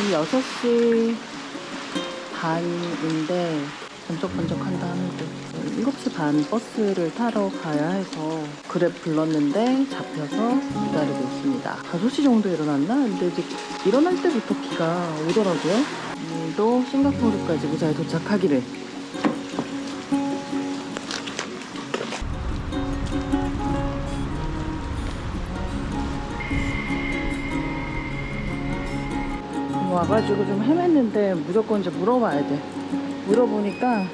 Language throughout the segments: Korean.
지금 6시 반인데 번쩍번쩍한다 하는데 7시 반 버스를 타러 가야 해서 그랩 불렀는데 잡혀서 기다리고 있습니다. 5시 정도 일어났나? 근데 이제 일어날 때부터 비가 오더라고요. 오늘도 싱가포르까지 무사히 도착하기를. 와가지고 좀 헤맸는데 무조건 이제 물어봐야 돼. 물어보니까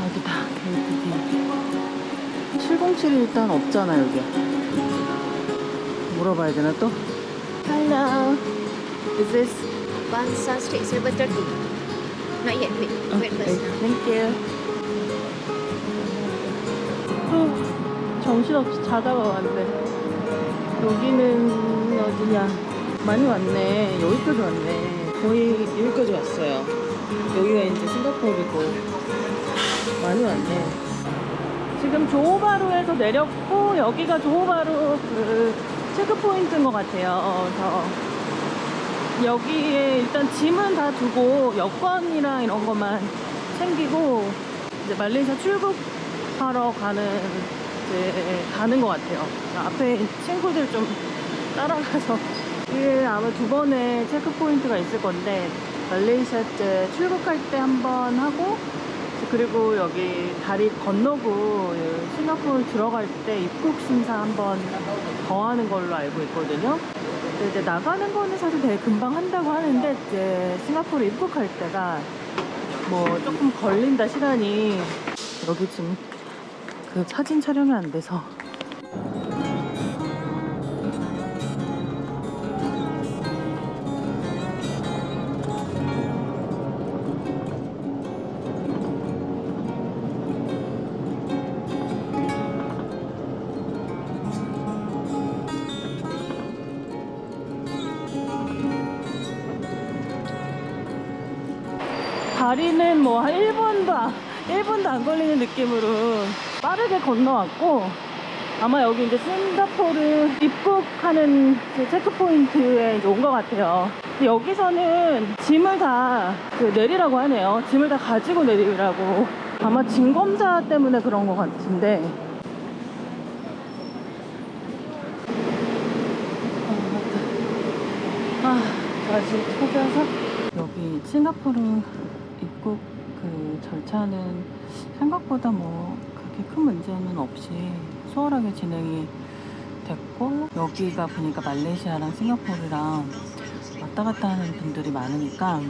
여기다 게이트 D 707이 일단 없잖아 여기. 물어봐야 되나 또? Hello, is this? Bansa Street, Silver 30. Not yet, wait Okay, first. thank you. 정신없이 자다가 왔네. 여기는 어디냐? 많이 왔네. 여기까지 왔네. 거의 여기까지 왔어요. 여기가 이제 싱가포르고 많이 왔네. 지금 조호바루에서 내렸고 여기가 조호바루 그 체크포인트인 것 같아요. 그래서 여기에 일단 짐은 다 두고 여권이랑 이런 것만 챙기고 이제 말레이시아 출국하러 가는 것 같아요. 앞에 친구들 좀 따라가서 이게 아마 2번의 체크 포인트가 있을 건데 말레이시아 때 출국할 때 한 번 하고 그리고 여기 다리 건너고 싱가포르 들어갈 때 입국 심사 한 번 더 하는 걸로 알고 있거든요. 근데 이제 나가는 거는 사실 되게 금방 한다고 하는데 이제 싱가포르 입국할 때가 뭐 조금 걸린다 시간이. 여기 지금 그 사진 촬영이 안 돼서 다리는 뭐 한 1분도 안 걸리는 느낌으로 빠르게 건너왔고 아마 여기 이제 싱가포르 입국하는 체크포인트에 온 것 같아요. 근데 여기서는 짐을 다 내리라고 하네요. 짐을 다 가지고 내리라고. 아마 짐 검사 때문에 그런 것 같은데. 다시 찾아서 여기 싱가포르 입국 그 절차는 생각보다 뭐 그렇게 큰 문제는 없이 수월하게 진행이 됐고 여기가 보니까 말레이시아랑 싱가포르랑 왔다 갔다 하는 분들이 많으니까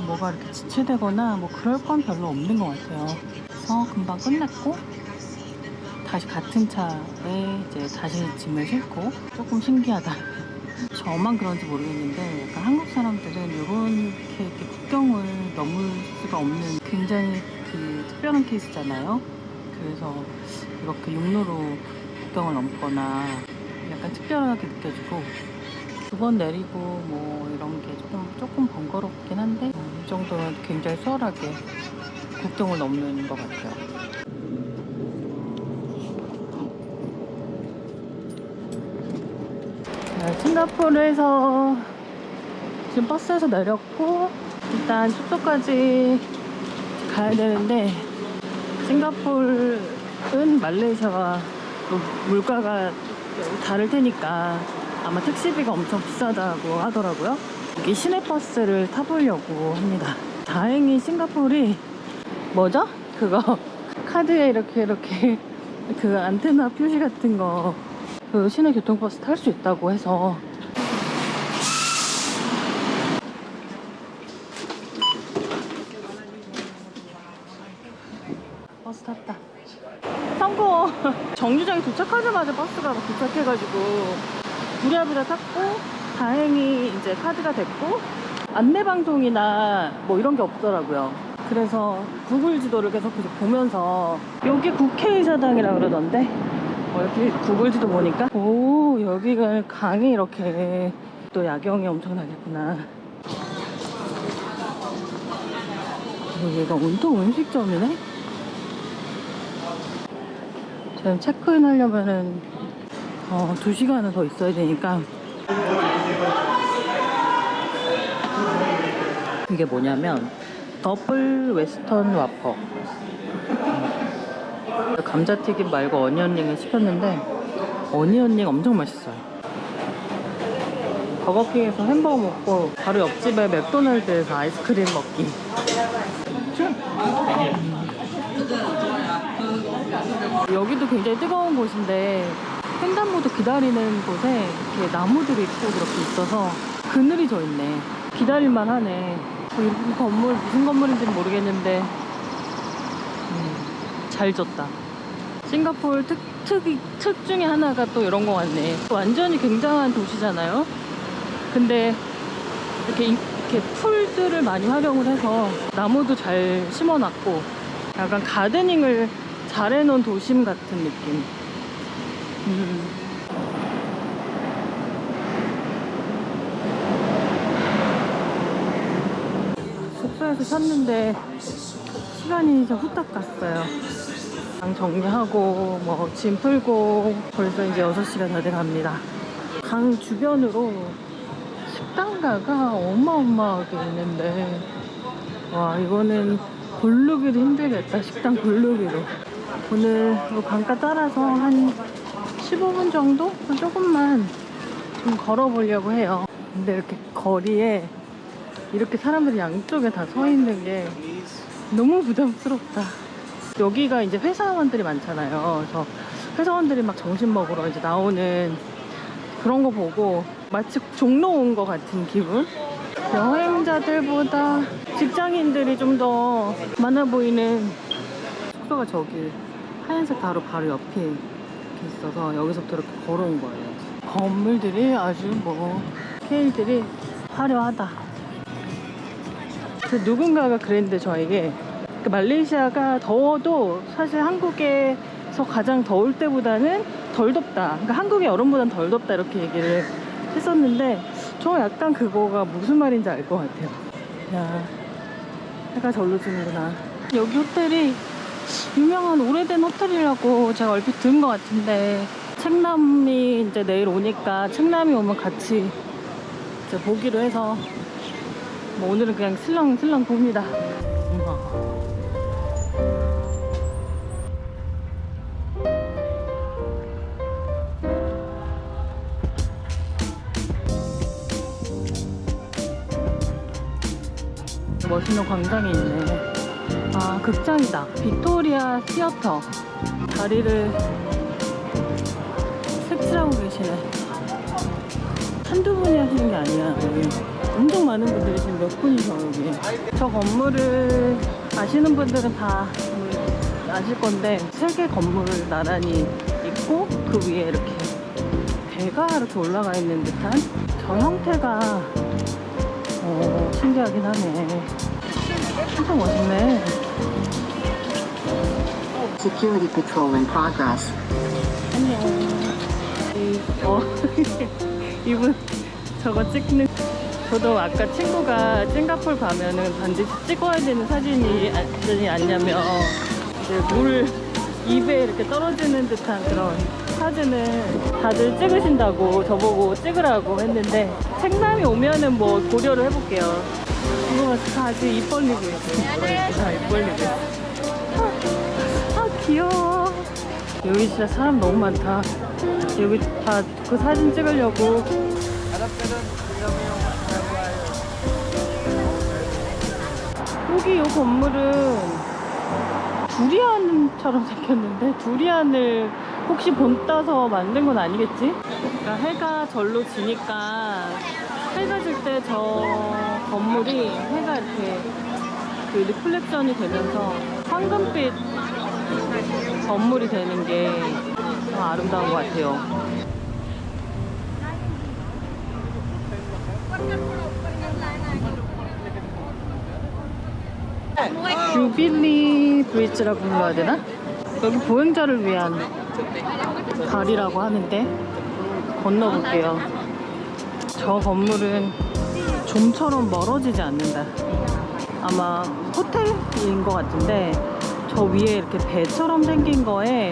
뭐가 이렇게 지체되거나 뭐 그럴 건 별로 없는 것 같아요. 그래서 금방 끝냈고 다시 같은 차에 이제 다시 짐을 싣고 조금 신기하다. 저만 그런지 모르겠는데 약간 한국 사람들은 이렇게 국경을 넘을 수가 없는 굉장히 그 특별한 케이스잖아요. 그래서 이렇게 육로로 국경을 넘거나 약간 특별하게 느껴지고 2번 내리고 뭐 이런 게 조금 번거롭긴 한데 이 정도는 굉장히 수월하게 국경을 넘는 것 같아요. 싱가포르에서 지금 버스에서 내렸고 일단 숙소까지 가야 되는데 싱가포르는 말레이시아와 물가가 다를 테니까 아마 택시비가 엄청 비싸다고 하더라고요. 여기 시내버스를 타보려고 합니다. 다행히 싱가포르이 뭐죠? 그거 카드에 이렇게 그 안테나 표시 같은 거 그 시내 교통버스 탈 수 있다고 해서 버스 탔다. 성공! 정류장에 도착하자마자 버스가 도착해가지고 부랴부랴 탔고 다행히 이제 카드가 됐고 안내방송이나 뭐 이런 게 없더라고요. 그래서 구글 지도를 계속 보면서 여기 국회의사당이라 그러던데 여기 구글 지도 보니까 오 여기가 강이 이렇게 또 야경이 엄청나겠구나. 여기가 온통 음식점이네. 지금 체크인 하려면은 2시간은 더 있어야 되니까. 이게 뭐냐면 더블 웨스턴 와퍼. 감자튀김 말고 어니언링을 시켰는데 어니언링 엄청 맛있어요. 버거킹에서 햄버거 먹고 바로 옆집에 맥도날드에서 아이스크림 먹기. 여기도 굉장히 뜨거운 곳인데 횡단보도 기다리는 곳에 이렇게 나무들이 있고 이렇게 있어서 그늘이 져 있네. 기다릴만 하네. 이 건물 무슨 건물인지는 모르겠는데 잘 졌다. 싱가포르 특 중에 하나가 또 이런 거 같네. 완전히 굉장한 도시잖아요. 근데 이렇게 풀들을 많이 활용을 해서 나무도 잘 심어놨고 약간 가드닝을 잘 해놓은 도심 같은 느낌. 숙소에서 샀는데 시간이 이제 후딱 갔어요. 방 정리하고 뭐 짐 풀고 벌써 이제 6시가 다 돼갑니다. 강 주변으로 식당가가 어마어마하게 있는데 와, 이거는 고르기도 힘들겠다. 식당 고르기로. 오늘 이 강가 따라서 한 15분 정도? 조금만 좀 걸어보려고 해요. 근데 이렇게 거리에 이렇게 사람들이 양쪽에 다 서 있는 게 너무 부담스럽다. 여기가 이제 회사원들이 많잖아요. 그래서 회사원들이 막 점심 먹으러 이제 나오는 그런 거 보고 마치 종로 온 것 같은 기분? 여행자들보다 직장인들이 좀 더 많아 보이는 숙소가 저기 하얀색 바로 옆에 이렇게 있어서 여기서부터 이렇게 걸어온 거예요. 건물들이 아주 뭐 스케일들이 화려하다. 누군가가 그랬는데 저에게 말레이시아가 더워도 사실 한국에서 가장 더울 때보다는 덜 덥다. 그러니까 한국의 여름보다는 덜 덥다 이렇게 얘기를 했었는데 저 약간 그거가 무슨 말인지 알 것 같아요. 야, 해가 절로 지는구나. 여기 호텔이 유명한 오래된 호텔이라고 제가 얼핏 들은 것 같은데 책남이 이제 내일 오니까 책남이 오면 같이 이제 보기로 해서 뭐 오늘은 그냥 슬렁슬렁 봅니다. 멋있는 광장이 있네. 아, 극장이다. 빅토리아 시어터. 다리를 색칠하고 계시네. 한두 분이 하시는 게 아니야. 여기 엄청 많은 분들이 지금 몇 분이서 여기. 저 건물을 아시는 분들은 다 아실 건데 3개 건물 나란히 있고 그 위에 이렇게 배가 이렇게 올라가 있는 듯한 저 형태가 신기하긴 하네. 진짜 멋있네. Security patrol in progress. 이분 저거 찍는. 저도 아까 친구가 싱가포르 가면은 반드시 찍어야 되는 사진이 아니냐면 이제 물 입에 이렇게 떨어지는 듯한 그런 사진을 다들 찍으신다고 저보고 찍으라고 했는데 책남이 오면은 뭐 고려를 해볼게요. 이거 다 아직 입 벌리고 있어. 다 입 벌리고 있어. 아 귀여워. 여기 진짜 사람 너무 많다. 여기 다 그 사진 찍으려고. 여기 이 건물은 두리안처럼 생겼는데 두리안을 혹시 본 따서 만든 건 아니겠지? 그러니까 해가 절로 지니까 해가 질 때 저 건물이 해가 이렇게 그 리플렉션이 되면서 황금빛 건물이 되는 게 더 아름다운 것 같아요. 주빌리 브리지라고 불러야 되나? 여기 보행자를 위한 다리라고 하는데 건너볼게요. 저 건물은 좀처럼 멀어지지 않는다. 아마 호텔인 것 같은데 저 위에 이렇게 배처럼 생긴 거에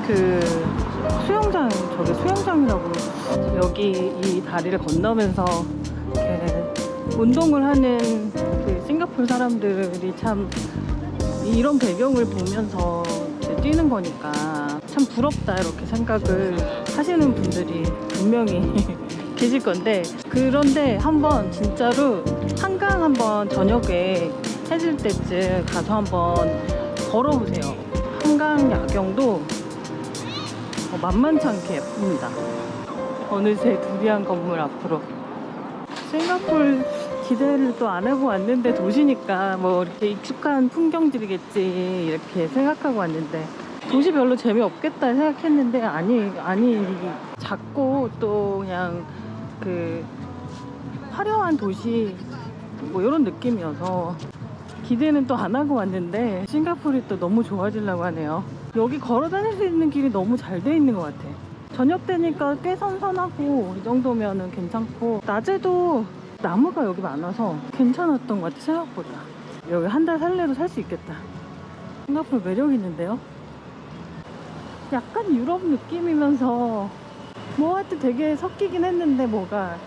그 수영장, 저게 수영장이라고. 여기 이 다리를 건너면서 이렇게 운동을 하는 그 싱가포르 사람들이 참 이런 배경을 보면서 이제 뛰는 거니까 참 부럽다 이렇게 생각을 하시는 분들이 분명히 계실 건데, 그런데 한번 진짜로 한강 한번 저녁에 해질 때쯤 가서 한번 걸어보세요. 한강 야경도 만만치 않게 예쁩니다. 어느새 두리안 건물 앞으로. 싱가포르 기대를 또 안 하고 왔는데 도시니까 뭐 이렇게 익숙한 풍경들이겠지 이렇게 생각하고 왔는데 도시 별로 재미없겠다 생각했는데 아니 작고 또 그냥 그 화려한 도시 뭐 이런 느낌이어서 기대는 또 안 하고 왔는데 싱가포르이 또 너무 좋아지려고 하네요. 여기 걸어 다닐 수 있는 길이 너무 잘 돼 있는 것 같아. 저녁 되니까 꽤 선선하고 이 정도면은 괜찮고, 낮에도 나무가 여기 많아서 괜찮았던 것 같아 생각보다. 여기 한 달 살래도 살 수 있겠다. 싱가포르 매력 있는데요. 약간 유럽 느낌이면서 뭐 하여튼 되게 섞이긴 했는데 뭐가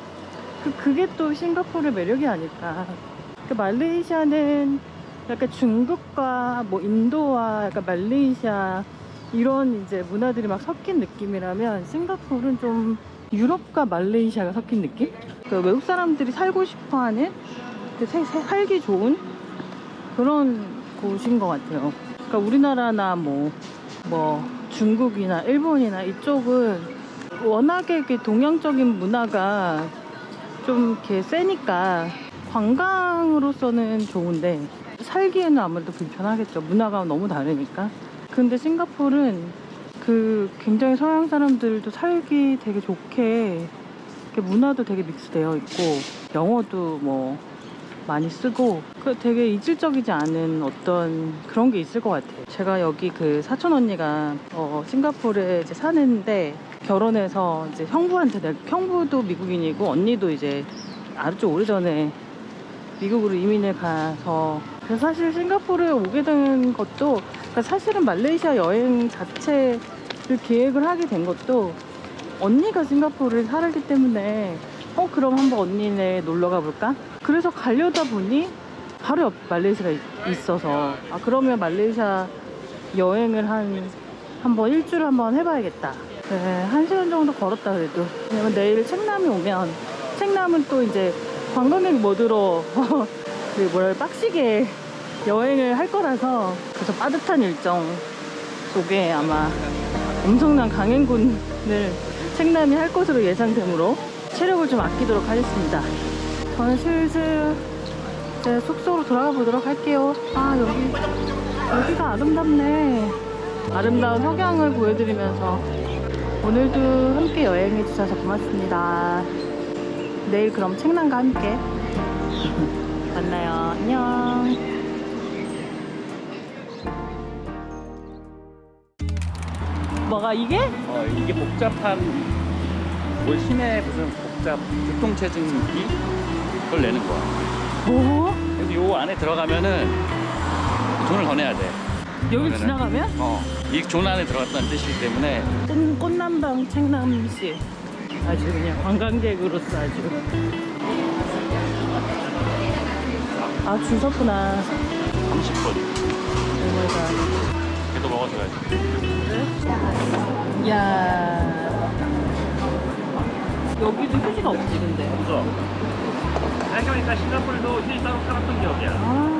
그게 또 싱가포르의 매력이 아닐까. 그 말레이시아는 약간 중국과 뭐 인도와 약간 말레이시아 이런 이제 문화들이 막 섞인 느낌이라면 싱가포르는 좀 유럽과 말레이시아가 섞인 느낌? 그 외국 사람들이 살고 싶어하는 살기 좋은 그런 곳인 것 같아요. 그러니까 우리나라나 뭐 중국이나 일본이나 이쪽은 워낙에 그 동양적인 문화가 좀 이렇게 세니까 관광으로서는 좋은데 살기에는 아무래도 불편하겠죠. 문화가 너무 다르니까. 근데 싱가포르는 그 굉장히 서양 사람들도 살기 되게 좋게 문화도 되게 믹스되어 있고 영어도 뭐 많이 쓰고 그 되게 이질적이지 않은 어떤 그런 게 있을 것 같아요. 제가 여기 그 사촌 언니가 싱가포르에 이제 사는데 결혼해서 이제 형부도 미국인이고 언니도 이제 아주 좀 오래전에 미국으로 이민을 가서, 그래서 사실 싱가포르에 오게 된 것도, 그러니까 사실은 말레이시아 여행 자체를 계획을 하게 된 것도 언니가 싱가포르에 살기 때문에 그럼 한번 언니네 놀러 가볼까? 그래서 가려다 보니 바로 옆 말레이시아가 있어서 그러면 말레이시아 여행을 한번 일주를 한번 해봐야겠다. 네, 1시간 정도 걸었다 그래도. 왜냐면 내일 책남이 오면 책남은 또 이제 관광객 모드로 빡시게 여행을 할 거라서, 그래서 빠듯한 일정 속에 아마 엄청난 강행군을 책남이 할 것으로 예상되므로 체력을 좀 아끼도록 하겠습니다. 저는 슬슬 제 숙소로 돌아가 보도록 할게요. 여기가 아름답네. 아름다운 석양을 보여드리면서 오늘도 함께 여행해 주셔서 고맙습니다. 내일 그럼 책남과 함께 만나요. 안녕. 뭐가 이게? 이게 복잡한 뭘 시내 무슨 복잡 교통체증기 그걸 내는 거야. 뭐? 그래서 요 안에 들어가면은 돈을 더 내야 돼. 여기 그러면은, 지나가면? 이 존 안에 들어갔다는 뜻이기 때문에. 꽃남방 책남시 아주 그냥 관광객으로서 아주 줄 섰구나. 30분. 오마이갓. 걔도 먹어줘야지. 야, 여기도 휴지가 없지 근데. 그죠? 생각해보니까 싱가포르도 휴지 따로 팔았던 기억이야.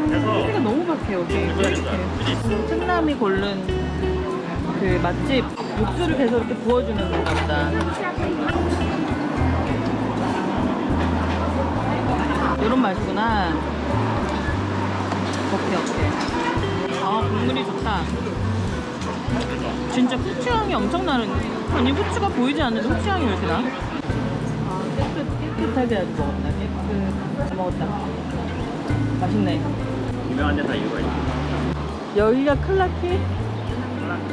그래서 휴지가 너무 박해 여기. 휴지. 책남이 고른 그 맛집 육수를 계속 이렇게 부어주는 건가 보다. 이런 맛이구나. 오케이. 국물이 좋다. 진짜 후추향이 엄청 나는데. 아니 후추가 보이지 않는데 후추향이 왜 이렇게 나? 깨끗하게 아주 먹었다. 잘 먹었다. 맛있네. 유명한 데 다 이유가 있어. 여기가 클라키? 클라키.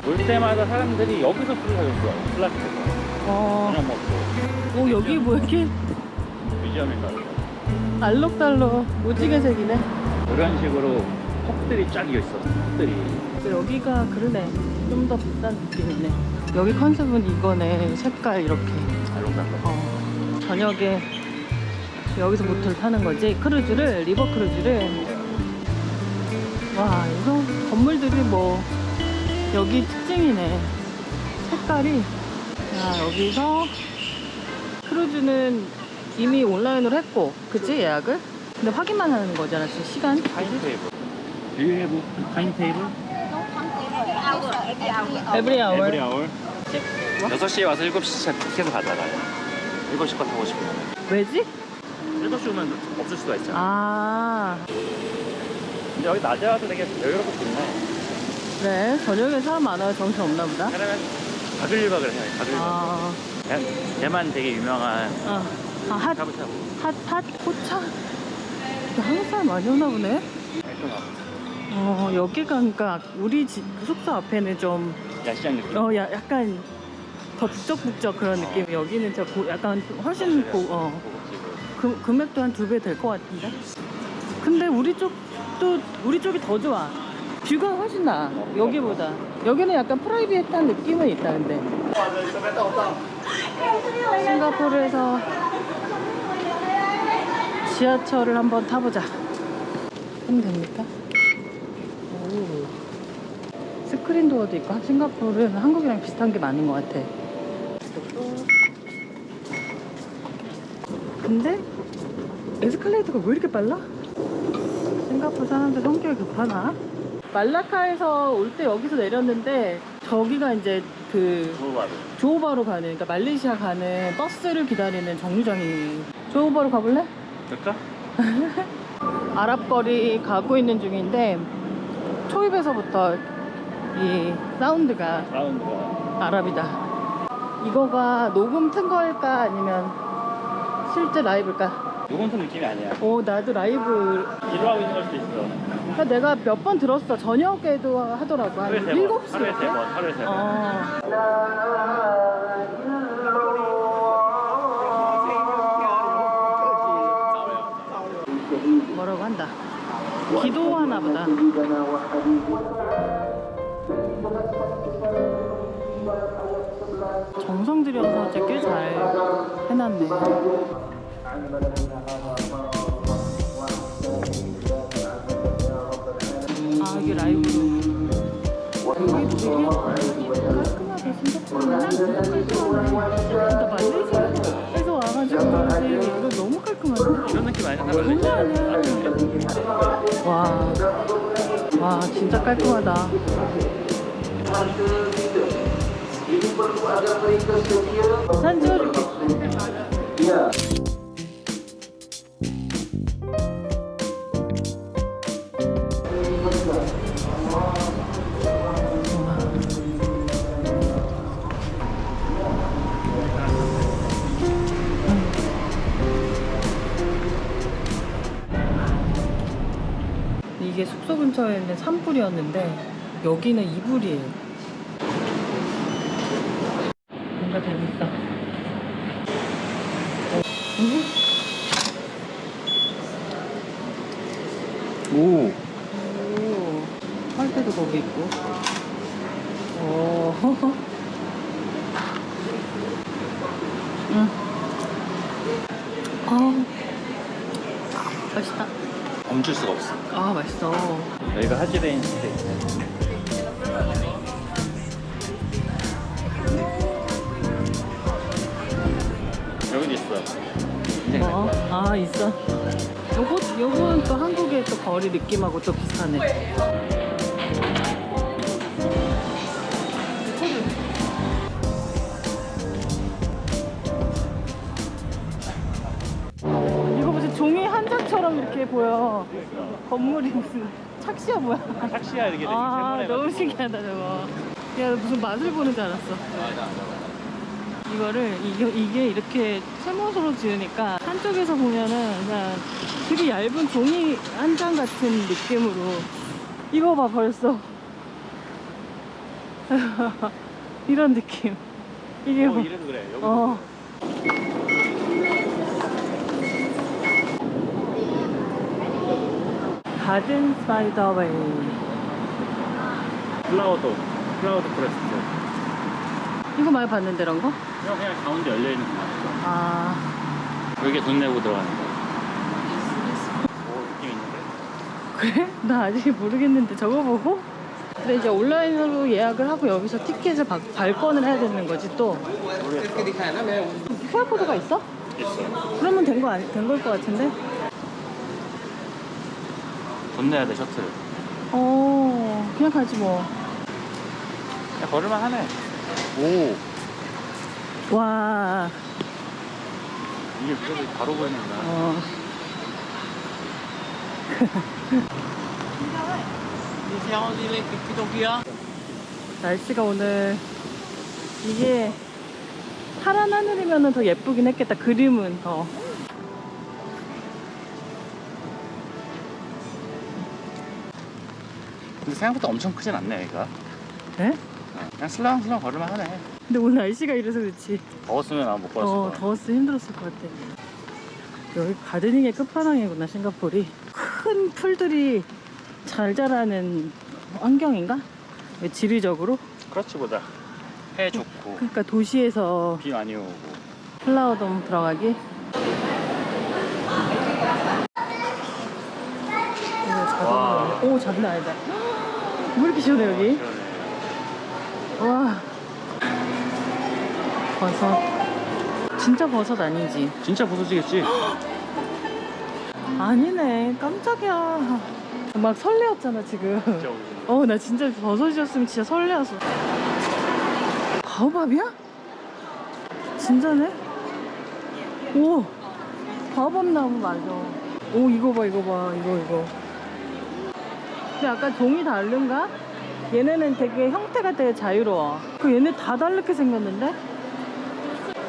올 때마다 사람들이 여기서 술을 사줬어. 클라스에서. 그냥 먹고. 여기 뭐 이렇게 뮤지엄인가 보다. 알록달록 무지개 색이네. 이런 식으로 컵들이 쫙 이어있어. 컵들이. 여기가 그러네. 좀 더 비싼 느낌이네. 여기 컨셉은 이거네. 색깔 이렇게. 저녁에 여기서 보트를 타는 거지. 크루즈를, 리버 크루즈를. 와, 이거 건물들이 뭐 여기 특징이네. 색깔이. 자, 여기서 크루즈는 이미 온라인으로 했고, 그치? 예약을? 근데 확인만 하는 거잖아, 지금 시간. 타임테이블. Do you have 타임테이블? Every hour. Every hour. 6시에 와서 7시 티켓을 가져가요. 7시 거 타고 싶으면. 왜지? 7시 오면 없을 수가 있잖아. 아, 근데 여기 낮에 와도 되게 여유롭고 좋네. 그래. 저녁에 사람 많아요. 정신 없나 보다. 그러면 바글바글 해요. 바글바글. 아, 대만 되게 유명한 핫, 샤브샤브. 핫, 포차. 한국 사람 많이 오나 보네. 깔끔하고. 여기가 그러니까 우리 숙소 앞에는 좀 야시장 느낌. 약간 더 북적북적 그런 느낌. 여기는 약간 훨씬 금액도 한 2배 될 것 같은데. 근데 우리 쪽이 더 좋아. 뷰가 훨씬 나아. 여기보다. 여기는 약간 프라이빗한 느낌은 있다. 근데 싱가포르에서 지하철을 한번 타보자. 하면 됩니까? 오. 스크린 도어도 있고. 싱가포르는 한국이랑 비슷한 게 많은 것 같아. 근데 에스컬레이터가 왜 이렇게 빨라? 싱가포르 사람들 성격이 급하나? 말라카에서 올 때 여기서 내렸는데 저기가 이제 그 조호바로 가는, 그러니까 말레이시아 가는 버스를 기다리는 정류장이. 조호바로 가볼래? 그럴까? 아랍거리 가고 있는 중인데 초입에서부터 이 사운드가 아랍이다. 이거가 녹음 튼 거일까 아니면 실제 라이브일까? 요건 좀 느낌이 아니야. 나도 라이브. 일을 하고 있는 걸 수도 있어. 그러니까 내가 몇 번 들었어. 저녁에도 하더라고. 한 하루에 3번. 7시 하루에 이렇게? 3번. 하루에 3번. 뭐라고 한다. 기도하나 보다. 정성 들여서 진짜 꽤 잘 해놨네. 이게 라이브로. 여기 되게 깔끔하다. 진짜 깔끔하네. 말레이시아에서 와가지고 그런지 이거 너무 깔끔하다. 이런 느낌 아니야? 장난 아니야. 와, 진짜 깔끔하다. 사진 찍어줄게. 이게 숙소 근처에 있는 산불이었는데 여기는 이불이에요. 뭔가 재밌어. 오. 빨대도 거기 있고. 오. 맛있다. 멈출 수가 없어. 맛있어. 여기가 하지레인 스테이크. 여기도 있어. 뭐? 있어. 요건 또 한국의 또 거리 느낌하고 또 비슷하네. 이거 무슨 종이 한 장처럼 이렇게 보여. 건물이 무슨 착시야 뭐야? 착시야 이렇게 되게 너무 신기하다 저거. 야, 무슨 맛을 보는 줄 알았어. 이게 이렇게 세모서로 지으니까 한쪽에서 보면은 그냥 되게 얇은 종이 한 장 같은 느낌으로. 이거 봐 벌써. 이런 느낌. 이게 뭐. 이래서 그래. 여기. 가든 스파이더웨이. 플라워도. 클라우드 프레스트. 이거 많이 봤는데 이런 거? 그냥 가운데 열려있는 거 맞죠? 아 여기에 돈 내고 들어가는 거. 오, 느낌 있는데? 그래? 나 아직 모르겠는데 저거 보고? 근데 이제 온라인으로 예약을 하고 여기서 티켓을 발권을 해야 되는 거지 또. QR코드가 있어? 있어. 그러면 된 걸 것 같은데? 돈 내야 돼, 셔틀. 그냥 가지 뭐. 야, 걸을만 하네. 오, 와, 이게 그래도 바로 보이는구나. 날씨가 오늘 이게 파란 하늘이면 더 예쁘긴 했겠다. 그림은 더. 근데 생각보다 엄청 크진 않네, 여기가. 네? 그냥 슬렁슬렁 걸을만 하네. 근데 오늘 날씨가 이래서 그렇지. 더웠으면 아마 못 걸었을 거야. 더웠으면 힘들었을 것 같아. 여기 가드닝의 끝판왕이구나, 싱가포르이. 큰 풀들이 잘 자라는 환경인가? 지리적으로? 그렇지 보다. 해 좋고, 그러니까 도시에서 비 많이 오고. 플라워돔 들어가기. 와. 오, 장난 아니다. 왜 이렇게 시원해 여기? 그러네. 와, 버섯. 진짜 버섯 아니지? 진짜 부서지겠지? 아니네, 깜짝이야. 막 설레었잖아 지금. 진짜 오지. 나 진짜 버섯이었으면 진짜 설레었어. 바오밥이야? 진짜네? 오, 바오밥 나무 맞아. 오, 이거 봐, 이거. 근데 아까 종이 다른가? 얘네는 되게 형태가 되게 자유로워. 얘네 다 다르게 생겼는데?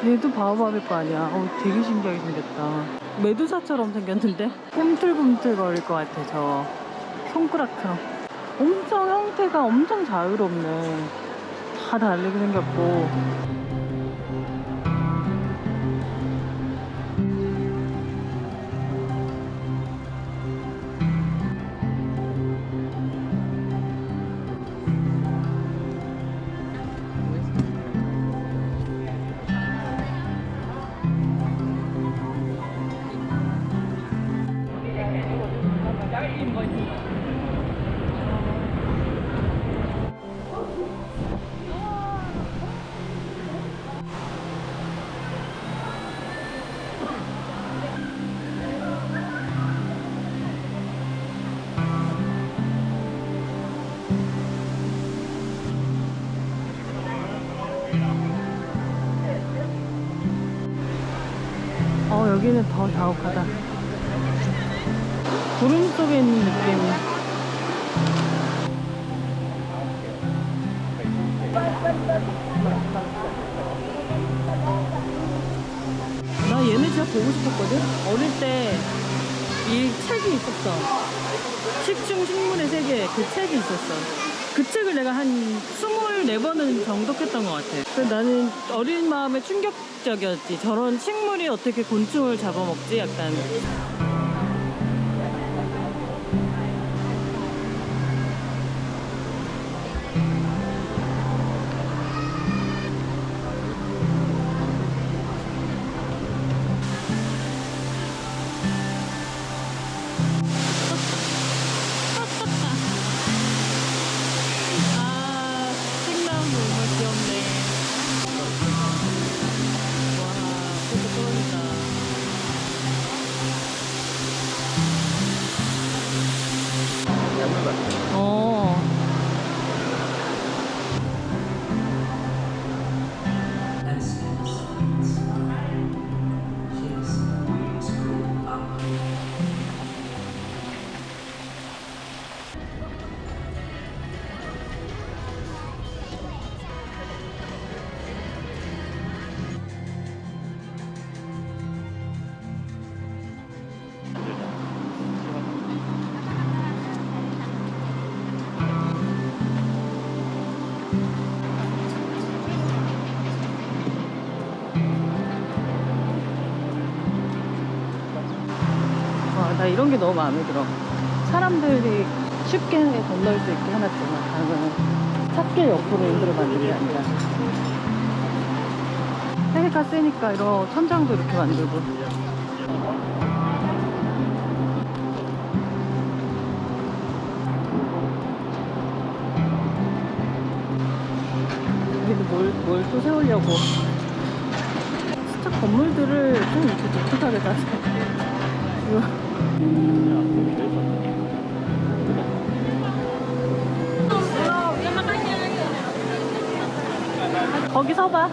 얘도 바오밥일 거 아니야. 되게 신기하게 생겼다. 메두사처럼 생겼는데? 꿈틀꿈틀 거릴 것 같아, 저 손가락처럼. 엄청 형태가 엄청 자유롭네. 다 다르게 생겼고. 여기는 더 자욱하다. 구름 속에 있는 느낌. 나 얘네 진짜 보고 싶었거든? 어릴 때 이 책이 있었어. 식중 식물의 세계, 그 책이 있었어. 그 책을 내가 한 24번은 정독했던 것 같아. 그래서 나는 어린 마음에 충격적이었지. 저런 식물이 어떻게 곤충을 잡아먹지? 약간. 나 이런 게 너무 마음에 들어. 사람들이 쉽게 건널 수 있게 해놨잖아, 강을. 찻길 옆으로 인도를 만든 게 아니라 해가 세니까 이런 천장도 이렇게 만들고. 여기는 뭘 또 세우려고. 진짜 건물들을 좀 이렇게 독특하게 다 거기 서봐.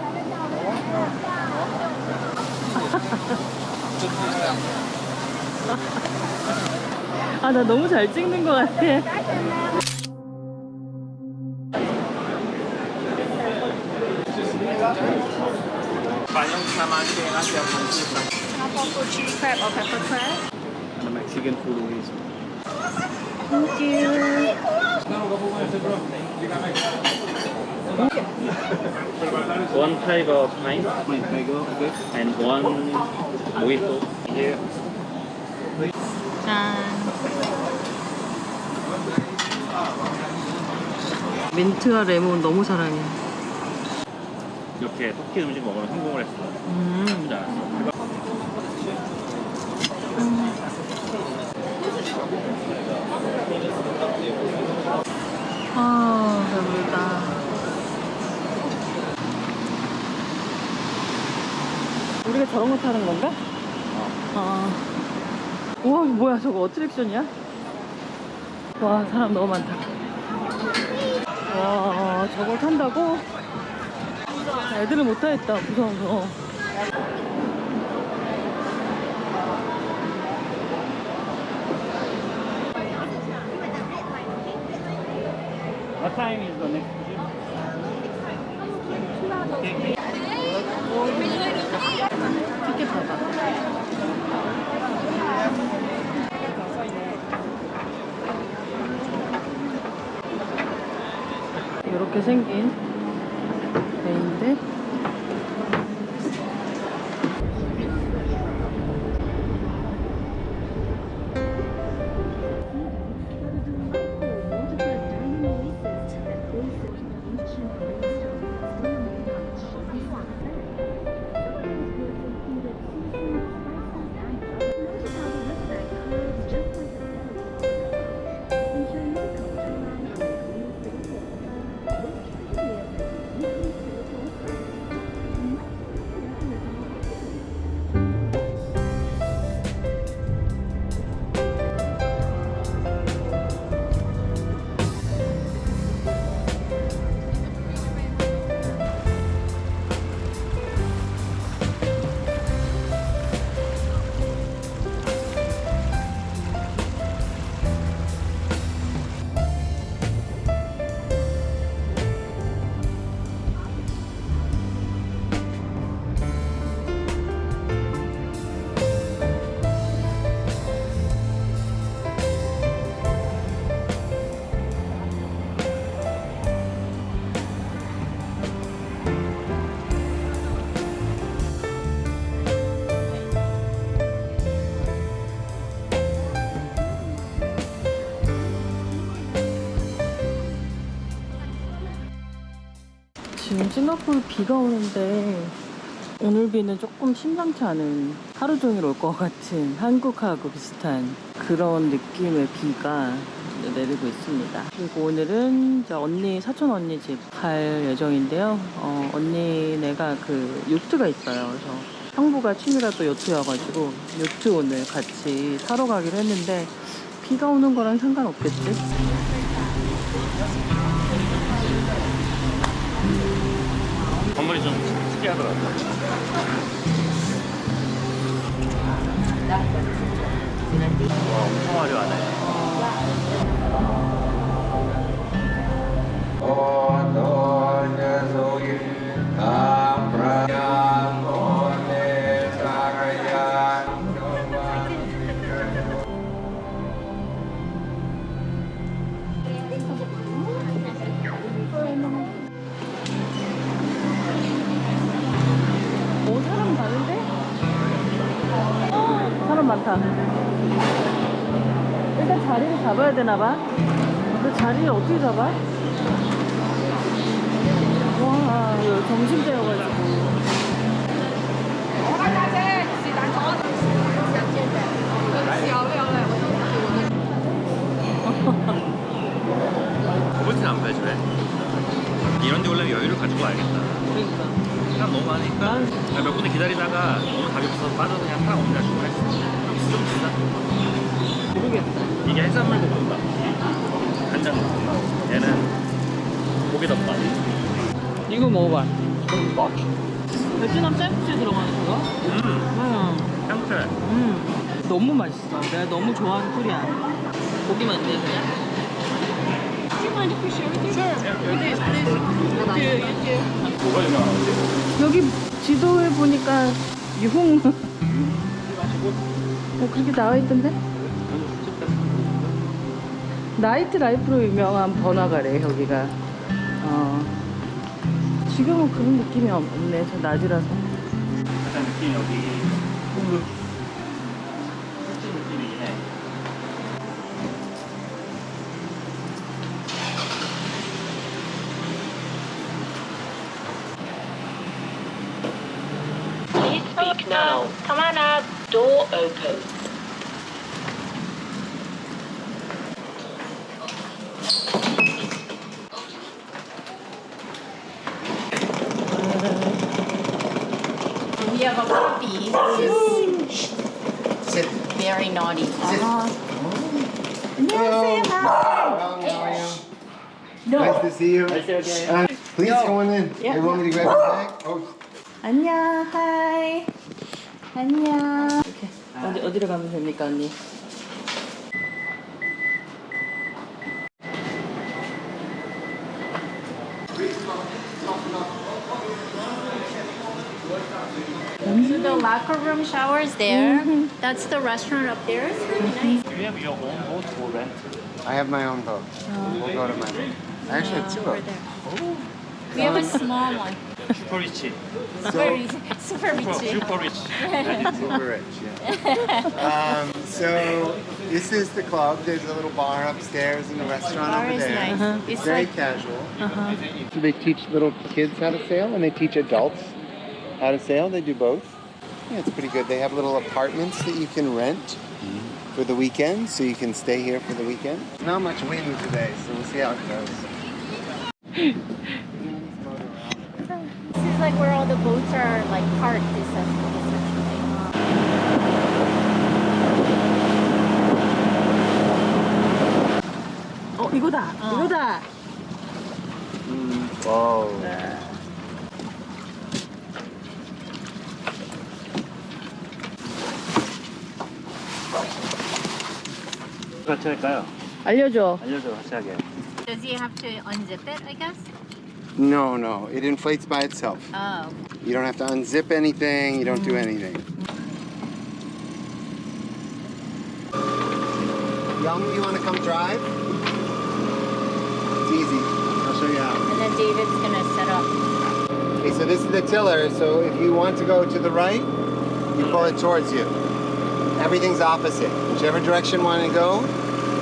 아, 나 너무 잘 찍는 것 같아. Singapore food chili crab or pepper crab. The Mexican food is. Thank you. One tiger pint. Okay. And one mojito. Here. 짠. 민트와 레몬 너무 사랑해. 이렇게 터키 음식 먹으면 성공을 했어. 나쁘지 않았어. 아, 배부르다. 우리가 저런 거 타는 건가? 우와, 뭐야, 저거 어트랙션이야? 와, 사람 너무 많다. 와, 저걸 탄다고? 애들은 못 타겠다, 무서워서. What time is the next? 티켓 봐봐. 이렇게 생긴 배인데 지금 싱가포르 비가 오는데 오늘 비는 조금 심상치 않은 하루 종일 올 것 같은 한국하고 비슷한 그런 느낌의 비가 내리고 있습니다. 그리고 오늘은 이제 언니, 사촌 언니 집 갈 예정인데요. 언니네가 그 요트가 있어요. 그래서 형부가 취미가 또 요트여가지고 요트 오늘 같이 타러 가기로 했는데 비가 오는 거랑 상관없겠지? 건물이 좀 특이하더라고요. 와, 엄청 화려하네. 오, 사람 많은데? 사람 많다. 일단 자리를 잡아야 되나봐. 근데 자리를 어떻게 잡아? 이거 점심 때여가지고. 버블티는 안 가지 왜? 이런 데 올라면 여유를 가지고 와야겠다. 그러니까. 사람 너무 많으니까 몇 군데 기다리다가 너무 가격없어서 빠져서 그냥 하나 없는 날 주문했어. 좀 비싸. 모르겠다. 이게 해산물 볶음밥. 간장 볶음밥. 얘는 고기덮밥. 이거 먹어봐. 베트남 쌀국수에 들어가는 거야? 향채. 너무 맛있어. 내가 너무 좋아하는 코리안. 고기만 있네 그냥. 뭐가 유명한지? 여기 지도에 보니까 유흥. 그게 나와 있던데? 나이트 라이프로 유명한 번화가래 여기가. 지금은 그런 느낌이 없네. 저 낮이라서. 약간 느낌이 여기 흑진 느낌이긴 해. Please speak now. Come on up. Door open. We have a puppy who is very naughty. Hello. How are you? Nice to see you. Please go on in. You want me to grab your bag? Oh, 안녕, 하이. 안녕. 이렇게 어디로 가면 됩니까, 언니? So the locker room showers there. That's the restaurant up there. It's really nice. Do you have your own boat or rent? I have my own boat. We'll go to my boat. I actually have two Over boats. there. We have a small one. Super rich. Super rich. Super rich. Super rich, yeah. So this is the club. There's a little bar upstairs and a restaurant Bar over is there. nice. It's Very like casual. So they teach little kids how to sail and they teach adults how to sail. They do both. Yeah, it's pretty good. They have little apartments that you can rent for the weekend, so you can stay here for the weekend. Not much wind today, so we'll see how it goes. this is like where all the boats are like parked. Essentially. 이거다. 이거다. Whoa. 같이 할까요? 알려줘. 알려줘 같이 하게. Does he have to unzip it? I guess. No, no. It inflates by itself. Oh. You don't have to unzip anything. You don't do anything. Young, you want to come drive? It's easy. I'll show you how. And then David's gonna set up. Okay, so this is the tiller. So if you want to go to the right, you pull it towards you. Everything's opposite. Whichever direction you want to go,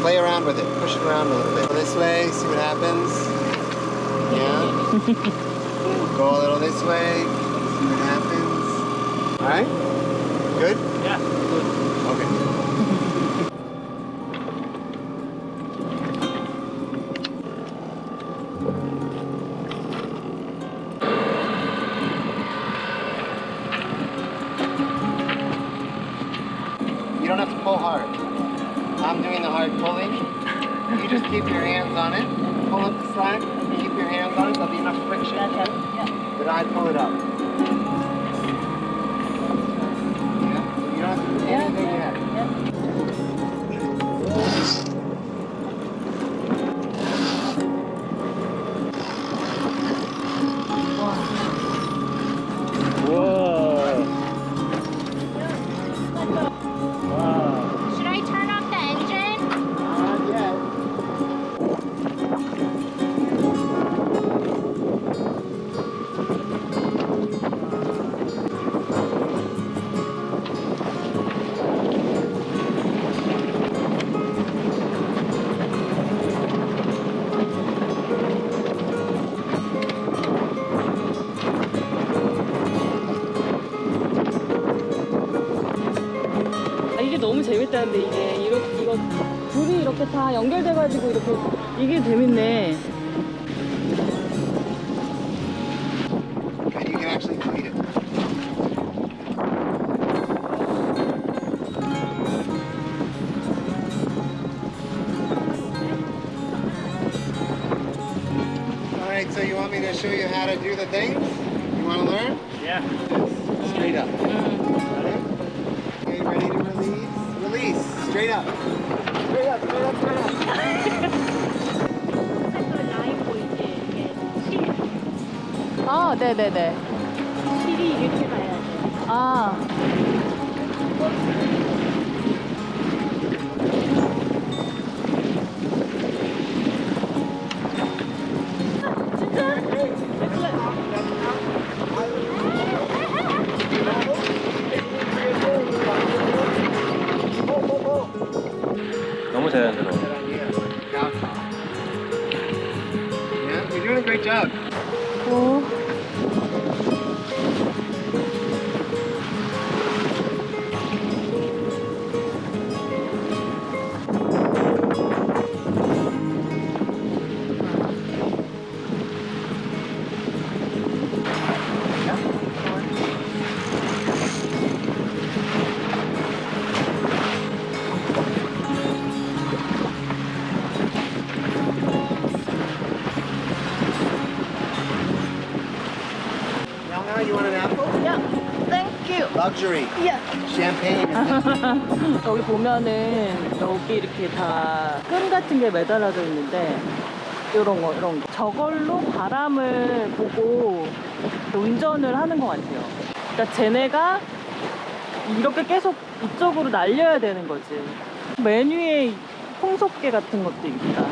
play around with it. Push it around a little bit. Go this way, see what happens. Yeah. Go a little this way, see what happens. All right? Good? Yeah. Okay. You don't have to pull hard. I'm doing the hard pulling. You just keep your hands on it. Pull up the slack. Keep your hands on it. There'll be enough friction. Then I pull it up. Yeah. You don't have to do anything yet. Should I turn off the engine? Not yet. 너무 재밌다는데 이거 줄이 이렇게 다 연결돼가지고 이렇게 이게 재밌네. And you can actually clean it. Alright, so you want me to show you how to do the things? You want to learn? Yeah. Straight up. Ready? Okay, ready to release? Release. Straight up. Straight up, straight up, straight up. 라인 보이지? 이게 아, 네네네. 길이 이렇게 가야 돼. 아. 너무 자연스러워. Yeah, you're doing a great job. 오. Now, you want an apple? 야, 땡큐. Luxury. 야. Champagne. 여기 보면은 여기 이렇게 다 끈 같은 게 매달아져 있는데 이런 거. 저걸로 바람을 보고 운전을 하는 것 같아요. 그러니까 쟤네가 이렇게 계속 이쪽으로 날려야 되는 거지. 메뉴에 풍속계 같은 것도 있다.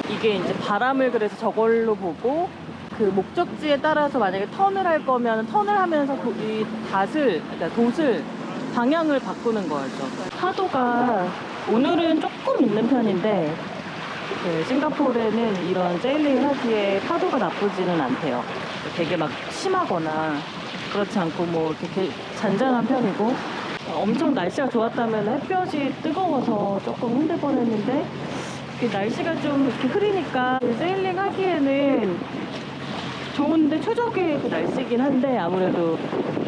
이게 이제 바람을 그래서 저걸로 보고 그 목적지에 따라서 만약에 턴을 할 거면 턴을 하면서 이 그러니까 돛을 방향을 바꾸는 거였죠. 파도가 오늘은 조금 있는 편인데 그 싱가포르에는 이런 세일링 하기에 파도가 나쁘지는 않대요. 되게 막 심하거나 그렇지 않고 뭐 이렇게 잔잔한 편이고 엄청 날씨가 좋았다면 햇볕이 뜨거워서 조금 힘들 뻔했는데 날씨가 좀 이렇게 흐리니까 세일링 하기에는 좋은데 최적의 그 날씨긴 한데 아무래도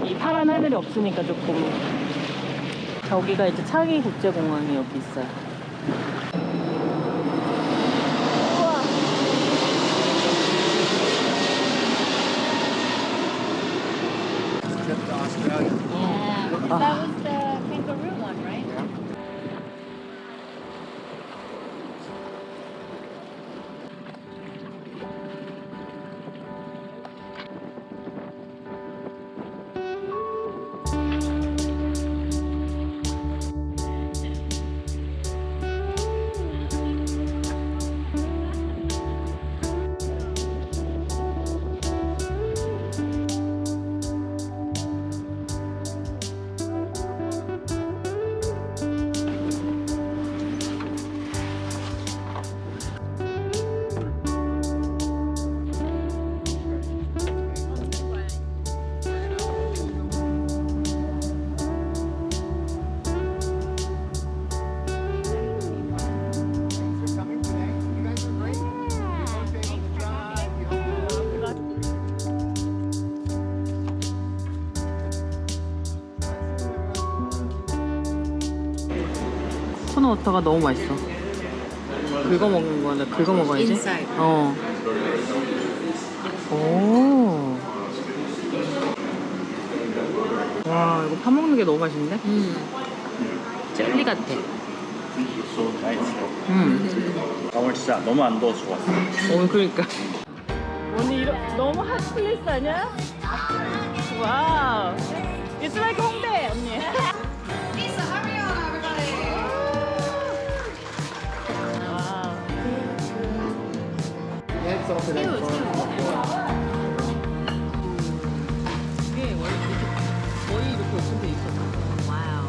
이 파란 하늘이 없으니까 조금. 저기가 이제 창의 국제공항이 여기 있어요. 우와. Trip to Australia. Yeah. That was the kangaroo one, right? Thanks for coming today. You guys were great. You both able to drive. You helped me out. 코너워터가 너무 맛있어. 긁어 먹는 거야. 나 긁어 먹어야지. Inside. 어. 오. 와, 이거 파 먹는 게 너무 맛있는데? 젤리 같아. 오늘 진짜 너무 안 더워서 좋았어. 오늘 그러니까. 오늘 너무 핫플레이스 아니야? 와우. It's like 홍대, 언니. 와우. And salted egg farm. 이게 원래 거의 이렇게 오픈돼 있었어. 와우.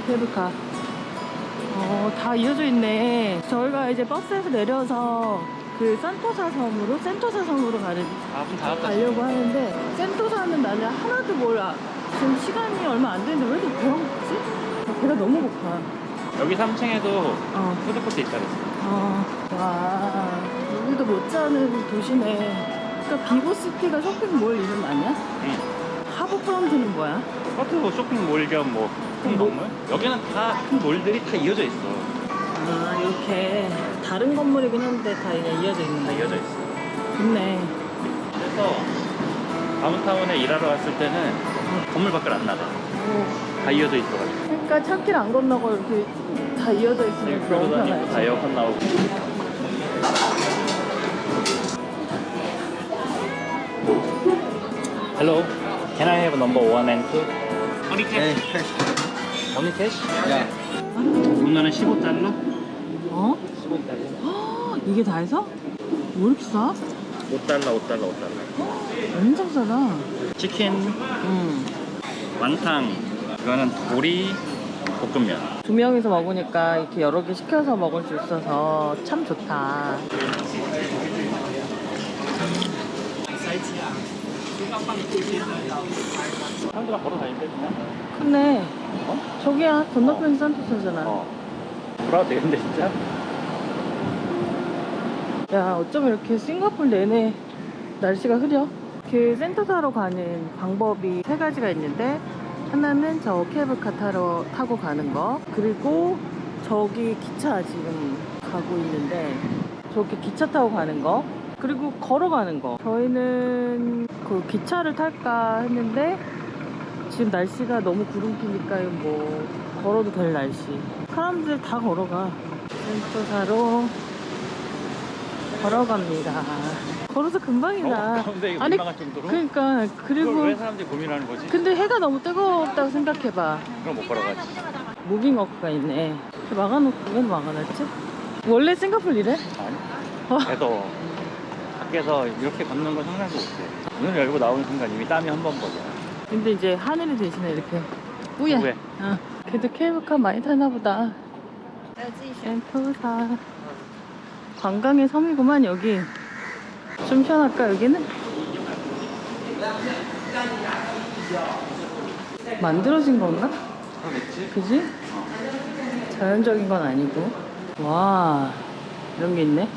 케이블카. 다 이어져 있네. 저희가 이제 버스에서 내려서 그 센토사 섬으로 가려고 하는데, 센토사는 나는 하나도 몰라. 지금 시간이 얼마 안 되는데 왜 이렇게 배가 고프지? 배가 너무 고파. 여기 3층에도 푸드코트 있다 그랬어. 와, 여기도 못지않은 도시네. 그러니까 비고시티가 쇼핑몰 이름 아니야? 응. 하버프런트는 뭐야? 그것도 쇼핑몰 겸 뭐 큰 건물? 여기는 다 큰 몰들이 다 이어져 있어. 아, 이렇게 다른 건물이긴 한데 다 이어져 있는 다 거야? 이어져 있어. 좋네. 그래서 다운타운에 일하러 갔을 때는 건물 밖을 안 나가. 다 이어져 있어가지고. 그러니까 찾길 안 건너고 이렇게 다 이어져 있으면 너무 그러고 다니고 다 편하지. 에어컨 나오고. Hello, can I have number 1 and 2? Only cash. Only cash? Yeah. 이거는 15달러? 어? 15달러. 이게 다 해서? 왜 이렇게 싸? 5달러. 엄청 싸다. 치킨, 응. 완탕, 이거는 보리, 볶음면. 2명이서 먹으니까 이렇게 여러 개 시켜서 먹을 수 있어서 참 좋다. 사람들랑 걸어 다니는데 그냥? 근데 저기야 건너편이 산토사잖아. 돌아도 되는데 진짜? 야, 어쩜 이렇게 싱가포르 내내 날씨가 흐려? 그 센토사로 가는 방법이 3가지가 있는데, 하나는 저 케이블카 타고 가는 거, 그리고 저기 기차 지금 가고 있는데 저기 기차 타고 가는 거, 그리고 걸어가는 거. 저희는 그 기차를 탈까 했는데 지금 날씨가 너무 구름 끼니까 이거 뭐 걸어도 될 날씨. 사람들 다 걸어가. 센토사로 걸어갑니다. 걸어서 금방이다. 근데 이거 민망할 정도로? 그러니까. 그걸 그리고 왜 사람들이 고민하는 거지? 근데 해가 너무 뜨거웠다고 생각해봐. 그럼 못 걸어가지. 무빙워크가 있네. 막아놓고 왜 막아놨지? 원래 싱가포르 이래? 아니. 그래도 밖에서 이렇게 걷는 건 상상도 못해. 문을 열고 나오는 순간 이미 땀이 한 번 버려. 근데 이제 하늘이 대신에 이렇게 뿌야. 왜? 그래도 케이블카 많이 타나 보다. 센토사. 관광의 섬이구만 여기. 좀 편할까 여기는? 만들어진 건가? 그지? 자연적인 건 아니고. 와, 이런 게 있네.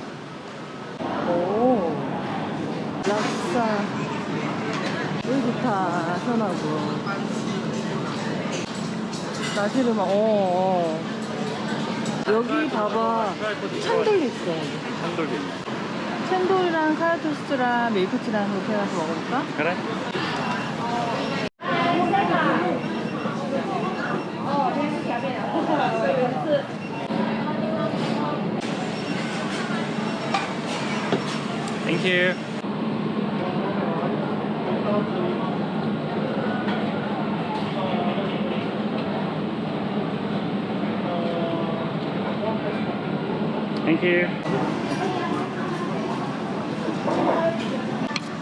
오, 락사. 여기 좋다. 편하고. 나시르마. 여기 봐봐. 찬돌 있어. 한돌도 있네. 챈돌이랑 카야토스트랑 밀크티랑 이렇게 해서 먹어볼까? 그래? 땡큐. 땡큐.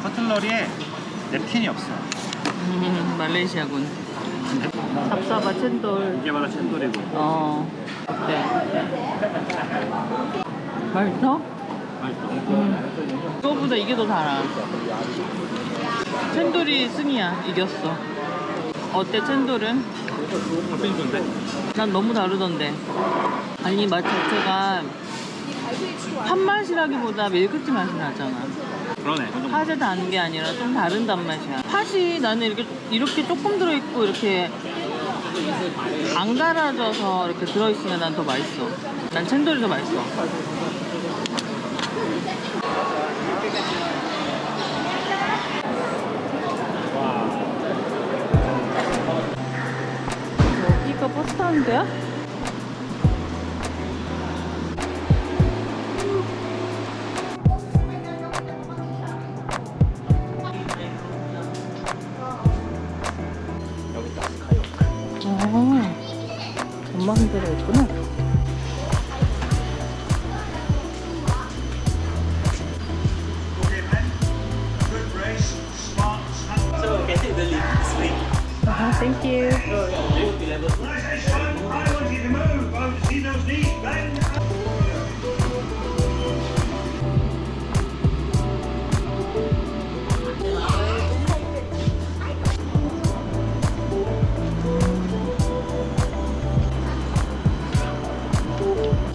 커틀러리에 냅킨이 없어. 말레이시아군. 잡사바 챈돌. 이게 바로 챈돌이고. 어때? 맛있어? 맛있어. 그거보다 이게 더 달아. 챈돌이 승이야. 이겼어. 어때 챈돌은? 훨씬 좋은데? 난 너무 다르던데. 아니 맛 자체가 팥맛이라기보다 밀크티 맛이 나잖아. 그러네. 팥에 단 게 아니라 좀 다른 단맛이야. 팥이 나는 이렇게 조금 들어있고 이렇게 안 갈아져서 이렇게 들어있으면 난 더 맛있어. 난 챈돌이 더 맛있어. 여기가 버스 타는 데야? 전망대가 있구나. Thank you.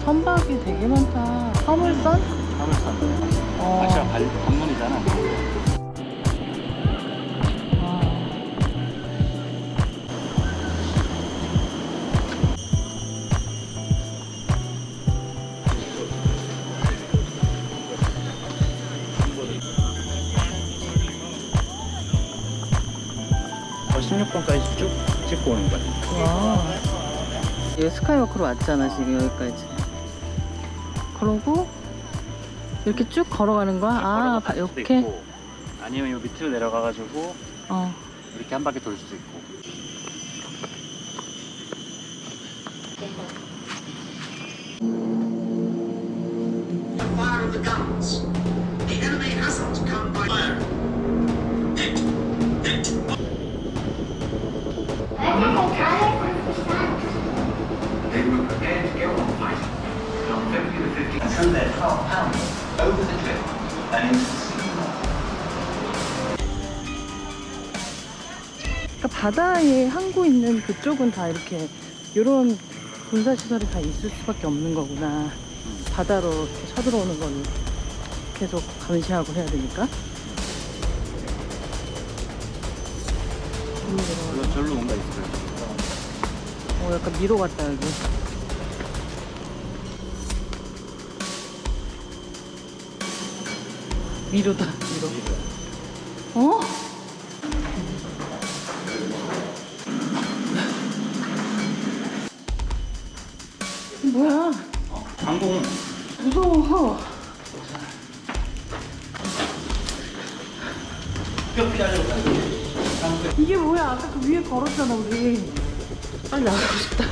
선박이 되게 많다. 화물선? 화물선. 어. 아시아 관문이잖아. 어, 16번까지 쭉 찍고 오는 거야. 와. 여기 스카이워크로 왔잖아, 지금 여기까지. 그러고 이렇게 쭉 걸어가는 거야? 아, 걸어갈 수도 이렇게? 있고, 아니면 요 밑으로 내려가가지고 어. 이렇게 한 바퀴 돌 수도 있고. Fire of the guns. The enemy hasn't come by fire. Hit! Hit! They were prepared to go on fighting. From 50 to 50 until their 12 pounds over the cliff and into the sea. 그러니까 바다에 항구 있는 그쪽은 다 이렇게 이런 군사시설이 다 있을 수밖에 없는 거구나. 바다로 이렇게 쳐들어오는 건 계속 감시하고 해야 되니까. 물론 절로 뭔가 있어요. 약간 미로 같다 여기. 미로다 미로. 어? 뭐야? 항공. 무서워. 이게 뭐야? 아까 그 위에 걸었잖아 우리. 빨리 나가고 싶다.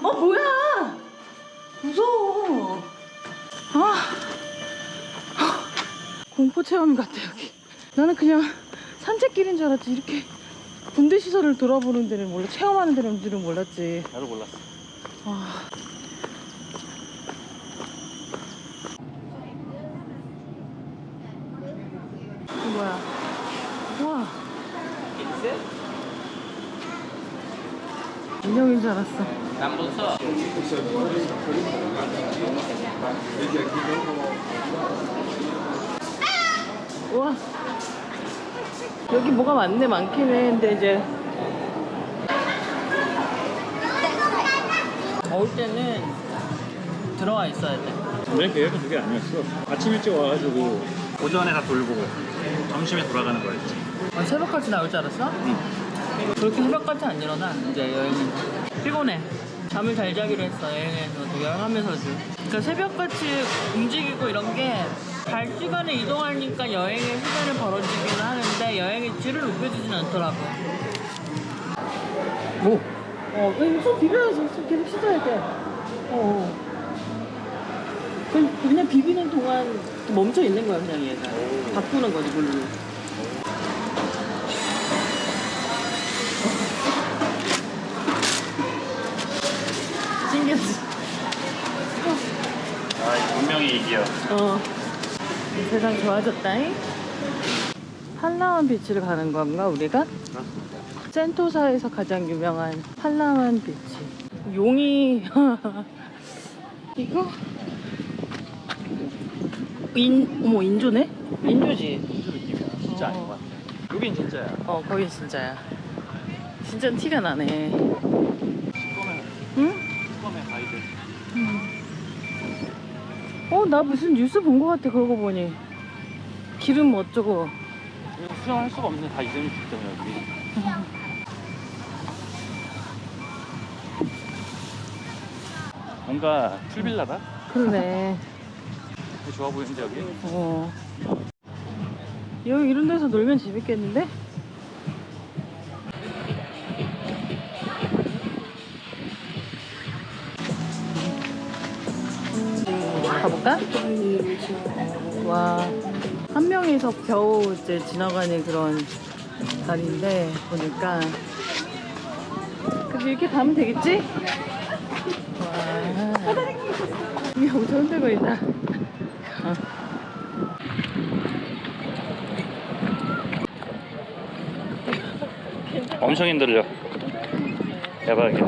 뭐야? 무서워. 공포 체험 같아 여기. 나는 그냥 산책길인 줄 알았지. 이렇게 군대 시설을 돌아보는 데는 몰라. 체험하는 데는 줄은 몰랐지. 나도 몰랐어. 이거 뭐야? 우와. 인형인 줄 알았어. 우와. 여기 뭐가 많네, 많긴 해. 근데 이제 올 때는 들어와 있어야 돼. 내 계획은 그게 아니었어. 아침 일찍 와가지고 오전에 다 돌고 점심에 돌아가는 거였지. 새벽까지 나올 줄 알았어? 응. 그렇게 새벽까지 안 일어나. 이제 여행은 피곤해. 잠을 잘 자기로 했어. 여행에서 여행하면서도. 그러니까 새벽같이 움직이고 이런 게 달 시간에 이동하니까 여행의 시간을 벌어지기는 하는데 여행의 질을 높여주진 않더라고. 오! 손 비벼야지. 손 계속 씻어야 돼. 그냥 비비는 동안 멈춰 있는 거야, 그냥 얘가. 바꾸는 거지, 물로. 신기하지? 아, 분명히 이겨. 세상 좋아졌다잉. 팔라완 비치를 가는 건가, 우리가? 센토사에서 가장 유명한 팔라완 비치. 용이 이거? 어머, 인조네? 인조지? 인조 느낌이야. 진짜 아닌 것 같아. 여긴 진짜야. 거긴 진짜야. 진짜 티가 나네. 시꺼매. 응? 시꺼매 가이드. 나 무슨 뉴스 본 것 같아, 그러고 보니. 기름 어쩌고. 이거 수정할 수가 없네. 다 이름이 있기 때문에 여기. 뭔가 풀빌라다? 그러네. 되게 좋아 보이는데 여기? 여기 이런 데서 놀면 재밌겠는데? 가볼까? 와, 한 명이서 겨우 이제 지나가는 그런 자리인데 보니까 여기 이렇게 가면 되겠지? 와. 이게 엄청 흔들고 있다. 엄청 힘들죠. 대박이야.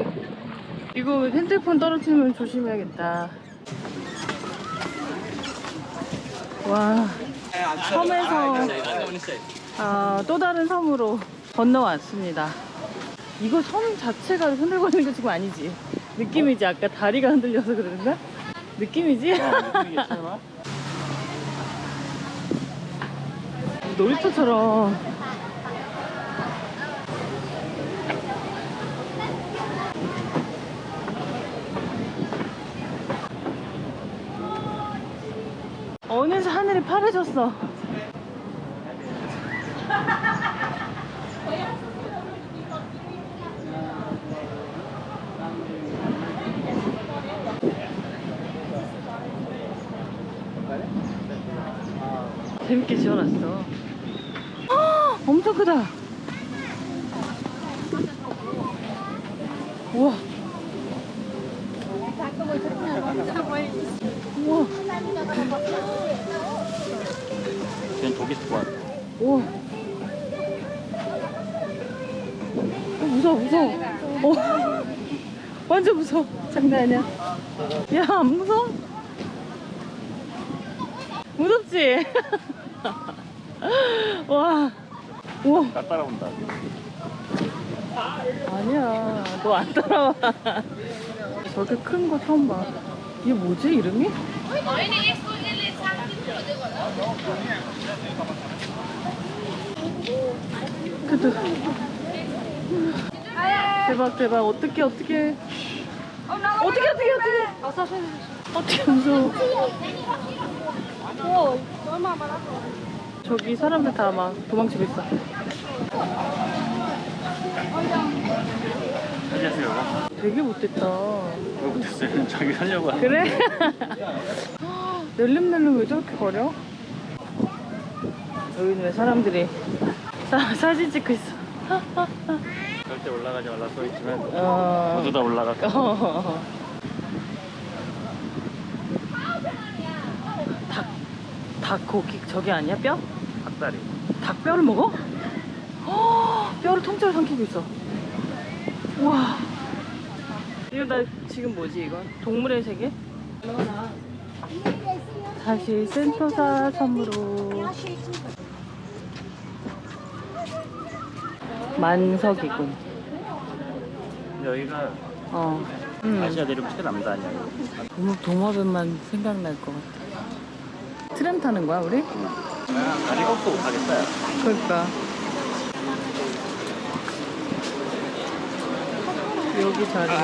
이거 핸드폰 떨어뜨리면 조심해야겠다. 와, 섬에서 또 다른 섬으로 건너왔습니다. 이거 섬 자체가 흔들고 있는 거 지금 아니지? 느낌이지? 아까 다리가 흔들려서 그러는가? 느낌이지? 놀이터처럼. 어느새 하늘이 파래졌어. 재밌게 지어놨어. 엄청 크다. 우와. 우와. 쟤는 독이 좋아. 우와. 무서워, 무서워. 완전 무서워. 장난 아니야. 야, 안 무서워? 무섭지? 와. 우와. 나 따라온다. 아니야, 너 안 따라와. 저렇게 큰 거 처음 봐. 이게 뭐지, 이름이? 그래도 대박 대박. 어떻게 무서워. 저기 사람들 다 막 도망치고 있어. 살려주려고? 되게 못됐다. 왜 못했어요? 자기 살려고 하는. 그래? 낼름낼름 왜 저렇게 거려? 여기는 왜 사람들이 사진 찍고 있어. 절대 올라가지 말라 써있지만 어. 모두 다 올라갔고. 닭 고기 저기 아니야? 뼈? 닭다리. 닭뼈를 먹어? 뼈를 통째로 삼키고 있어. 우와. 이거 나 지금 뭐지 이거? 동물의 세계? 다시 센토사 섬으로. 만석이군. 여기가 아시아 대륙 최남단 아니야. 동화뱀만 생각날 것 같아. 트램 타는 거야 우리? 다리가 없어 못 가겠다. 그러니까. 여기 자리에.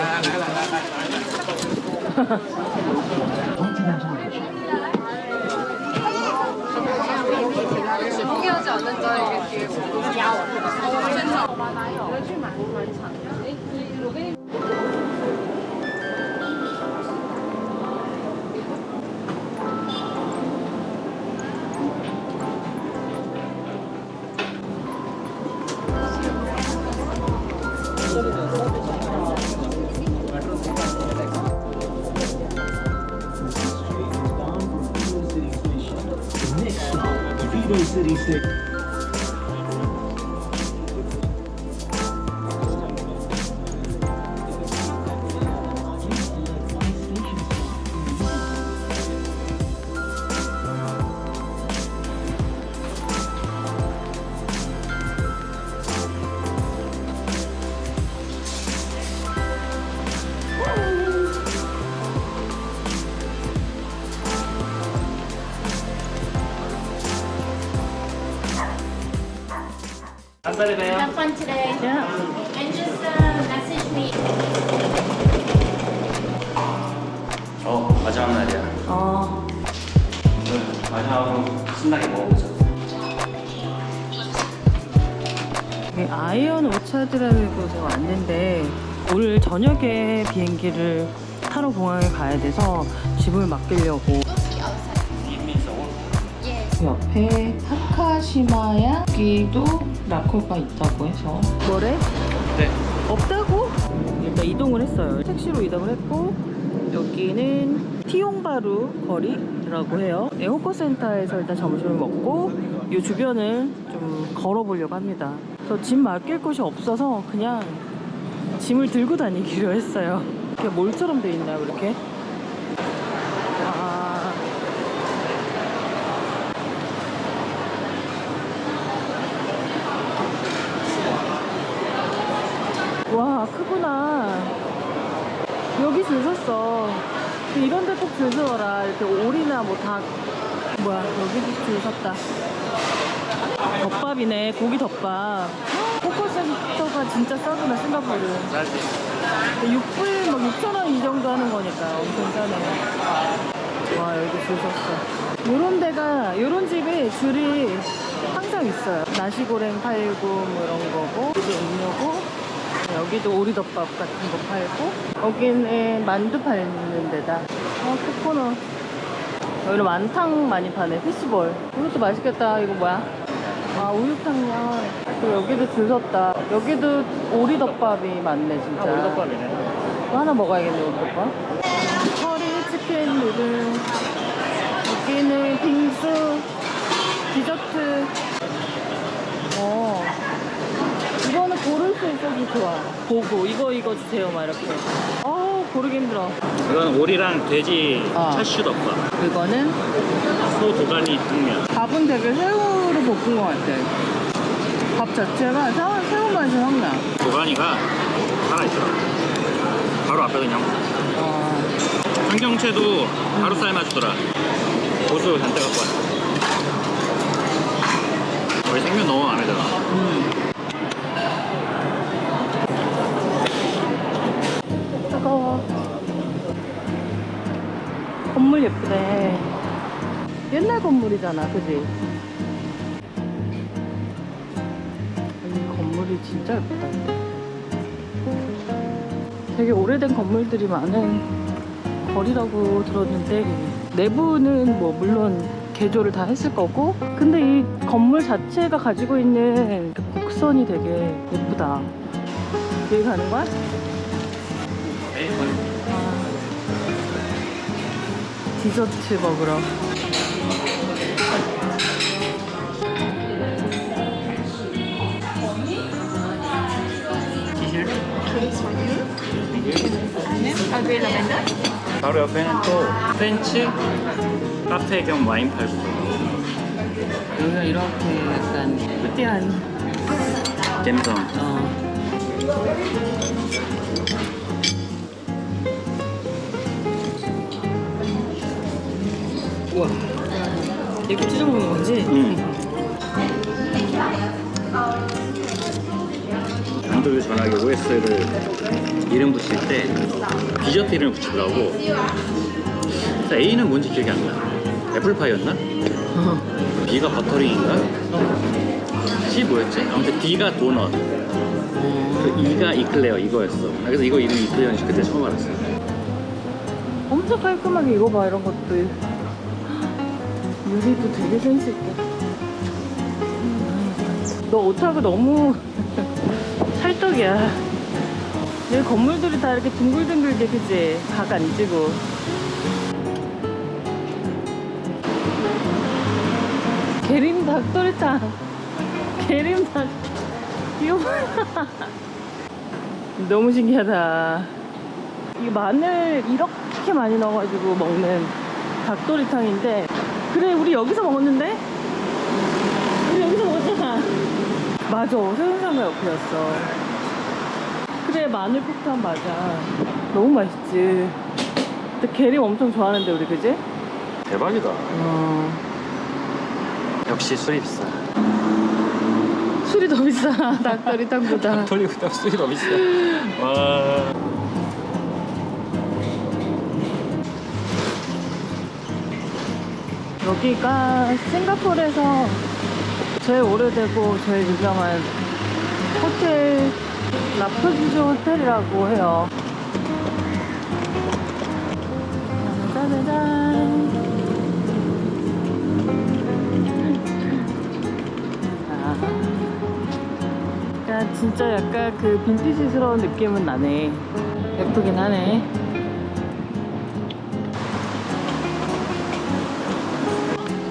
포기하지 않는 자에게 기회. City Station. 한 달에 봬요. Have fun today. 야. And just message me. 마지막 날이야. 오늘 마지막으로 신나게 먹어보자. 아이언 오차드라는 곳에 왔는데 오늘 저녁에 비행기를 타러 공항에 가야 돼서 짐을 맡기려고. 옆에 타카시마야 여기도 라커가 있다고 해서. 뭐래? 네. 없다고? 저희가 이동을 했어요. 택시로 이동을 했고, 여기는 티용바루 거리라고 해요. 네, 호커센터에서 일단 점심을 먹고 이 주변을 좀 걸어보려고 합니다. 저 짐 맡길 곳이 없어서 그냥 짐을 들고 다니기로 했어요. 이렇게 몰처럼 돼 있나요, 이렇게? 와, 크구나. 여기 줄 섰어. 이런 데 꼭 줄 서라. 이렇게 오리나 뭐 닭. 뭐야, 여기도 줄 섰다. 덮밥이네, 고기 덮밥. 호커센터가 진짜 싸구나, 싱가포르. 싸지. 6불, 막 6,000원 이 정도 하는 거니까 엄청 싸네. 와, 여기 줄 섰어. 요런 데가, 요런 집에 줄이 항상 있어요. 나시고랭 팔고, 뭐 이런 거고. 여기 음료고. 여기도 오리덮밥 같은 거 팔고. 여기는 만두 팔는 데다. 코코넛. 여기는 완탕 많이 파네. 피시볼. 이것도 맛있겠다. 이거 뭐야? 아, 우육탕면. 그리고 여기도 줄 섰다. 여기도 오리덮밥이 많네, 진짜. 오리덮밥이네. 이거 하나 먹어야겠네, 오리덮밥. 커리 치킨 누들. 여기는 빙수, 디저트. 이거는 고를 수 있어서 좋아. 보고 이거 주세요, 막 이렇게. 고르기 힘들어. 이건 오리랑 돼지 차슈 덮밥. 이거는 소 도가니 탕면. 밥은 되게 새우로 볶은 것 같아. 밥 자체가 새우 맛이 확 나. 도가니가 살아있어. 바로 앞에 그냥. 청경채도 바로 삶아주더라. 고수 잔뜩 갖고 왔어. 거의 생면 너무 마음에 들어. 뜨거워. 건물 예쁘네. 옛날 건물이잖아, 그지? 이 건물이 진짜 예쁘다. 되게 오래된 건물들이 많은 거리라고 들었는데, 내부는 뭐 물론 개조를 다 했을 거고, 근데 이 건물 자체가 가지고 있는 그 곡선이 되게 예쁘다. 여기 가는 거야? 디저트 먹으러. 바로 옆에는 또 프렌치 카페 겸 와인 팔고. 여기가 이렇게 약간 뿌띠한. 갬성. 우와. 이렇게 찢어 먹는 건지? 남들 전화기 OS를 이름 붙일 때 디저트 이름을 붙이더라고. A는 뭔지 기억이 안 나. 애플파이였나? B가 버터링인가? C 뭐였지? 아무튼 D가 도넛. 그 E가 이클레어 이거였어. 그래서 이거 이름이 이클레어인지 그때 처음 알았어. 엄청 깔끔하게 이거 봐, 이런 것도. 유리도 되게 센스 있게. 너 옷하고 너무 찰떡이야. 여기 건물들이 다 이렇게 둥글둥글게, 그치? 각 안 지고. 계림 닭도리탕. 계림 닭. 이거 뭐야? 너무 신기하다. 이 마늘 이렇게 많이 넣어가지고 먹는 닭도리탕인데, 그래, 우리 여기서 먹었는데? 우리 여기서 먹었잖아. 맞아, 세운상가 옆이었어. 그래, 마늘 폭탄 맞아. 너무 맛있지. 근데 계림 엄청 좋아하는데, 우리, 그지? 대박이다. 역시 술이 비싸. 술이 더 비싸. 닭도리탕보다. 닭도리탕 술이 더 비싸. 와. 여기가 싱가포르에서 제일 오래되고 제일 유명한 호텔, 라푼즈 호텔이라고 해요. 짜자잔. 그러니까 진짜 약간 그 빈티지스러운 느낌은 나네. 예쁘긴 하네.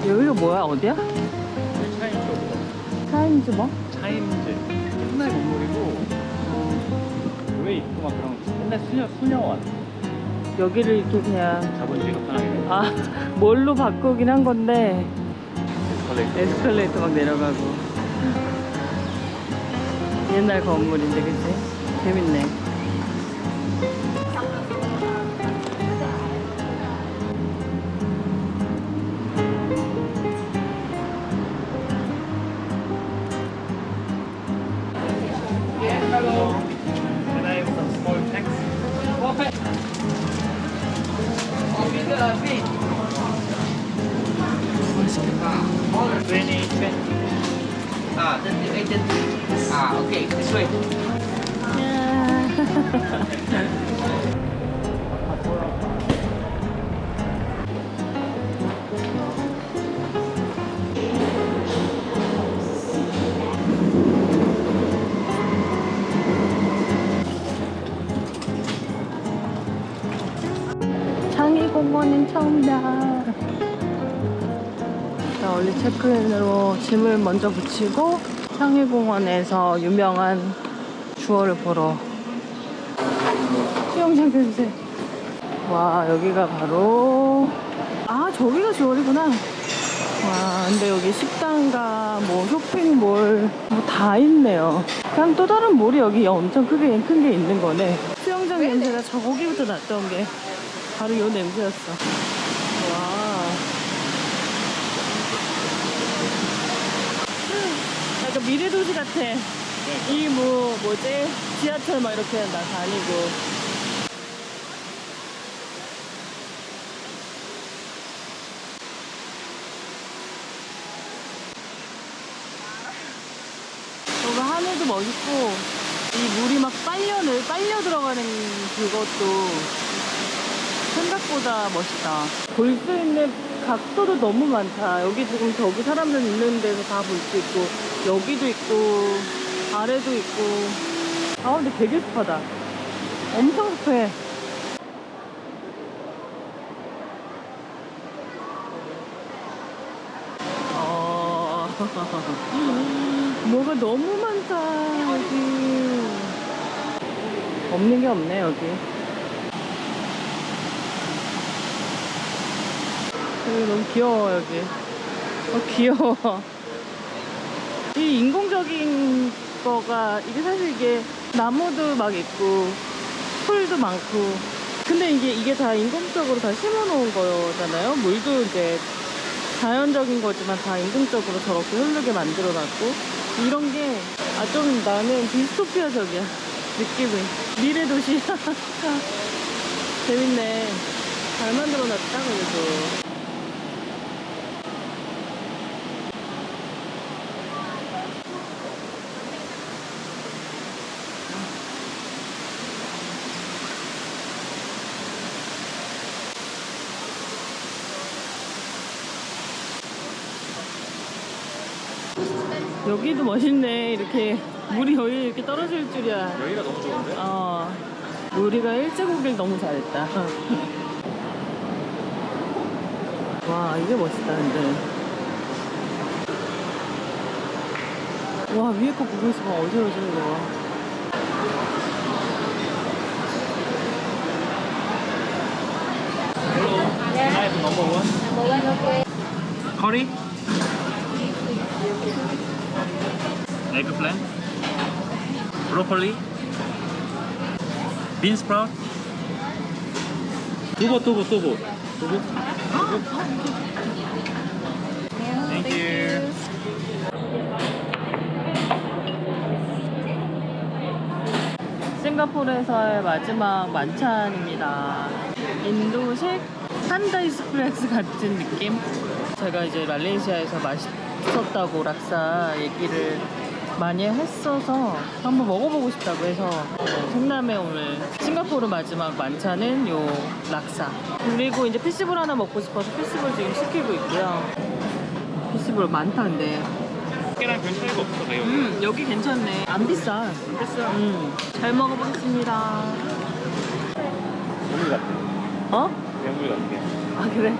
여기가 뭐야? 어디야? 차인 쪽으로. 타임즈 뭐? 차인즈. 옛날 건물이고 왜 있고 막 그런 거. 옛날 수녀원. 여기를 이렇게 그냥 자본주의가 편하게. 아 뭘로 바꾸긴 한 건데 에스컬레이터. 에스컬레이터 막 내려가고. 옛날 건물인데 그치? 재밌네. Hello. Can I have some small text? Twenty. Okay, this way. 창의공원은 처음이다. 자, 원래 체크인으로 짐을 먼저 붙이고 창의공원에서 유명한 주얼을 보러. 수영장 켜주세요. 와, 여기가 바로 저기가 주얼이구나. 와, 근데 여기 식당과 뭐 쇼핑몰 뭐 다 있네요. 그냥 또 다른 몰이 여기 엄청 큰 게 있는 거네. 수영장 냄새가 저거기부터 났던 게 바로 요 냄새였어. 와. 약간 미래도시 같아. 이 뭐지? 지하철 막 이렇게 나 다니고. 여기 하늘도 멋있고, 이 물이 막 빨려 들어가는 그것도 생각보다 멋있다. 볼 수 있는 각도도 너무 많다. 여기 지금 저기 사람들 있는 데서 다 볼 수 있고, 여기도 있고, 아래도 있고. 아, 근데 되게 습하다. 엄청 습해. 뭐가 너무 많다, 여기. 없는 게 없네, 여기. 여기 너무 귀여워, 여기. 귀여워. 이 인공적인 거가, 이게 사실 이게 나무도 막 있고, 풀도 많고. 근데 이게 다 인공적으로 다 심어 놓은 거잖아요. 물도 이제 자연적인 거지만 다 인공적으로 저렇게 흐르게 만들어 놨고. 이런 게, 좀 나는 디스토피아적이야. 느낌이. 미래도시. 재밌네. 잘 만들어 놨다, 그래도. 여기도 멋있네. 이렇게 물이 여기 이렇게 떨어질 줄이야. 여기가 너무 좋은데? 우리가 일찍 오길 너무 잘했다. 와, 이게 멋있다, 근데. 와, 위에 거 보고 있으면 어지러워. Can I have number one? Curry? Eggplant? Broccoli? Bean sprout? 두부. Thank you. 싱가포르에서의 마지막 만찬입니다. 인도식 판다 익스프레스 같은 느낌? 제가 이제 말레이시아에서 맛있었다고 락사 얘기를 많이 했어서 한번 먹어보고 싶다고 해서 생남에 오늘 싱가포르 마지막 만찬은 요 락사. 그리고 이제 피시볼 하나 먹고 싶어서 피시볼 지금 시키고 있고요. 피시볼 많다, 근데. 깨랑 별 차이가 없어, 가격이. 여기 괜찮네. 안 비싸. 안 비싸. 잘 먹어보겠습니다. 괴물 같아. 어? 괴물 같아. 아 그래?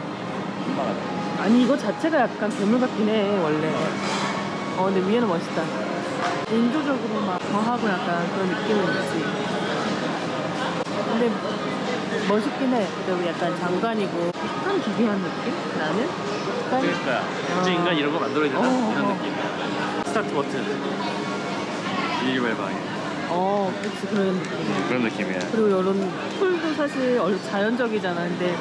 신박하다. 아니 이거 자체가 약간 괴물 같긴 해 원래. 근데 위에는 멋있다. 인조적으로 막 더하고 약간 그런 느낌은 있지. 근데 멋있긴 해. 근데 약간 장관이고 약간 기괴한 느낌? 나는? 약간 그러니까 굳이 인간 이런 거 만들어야 되나? 이런 느낌. 스타트 버튼. 일발 방해. 그치 그런 느낌. 그런 느낌이야. 그리고 이런 풀도 사실 자연적이잖아. 근데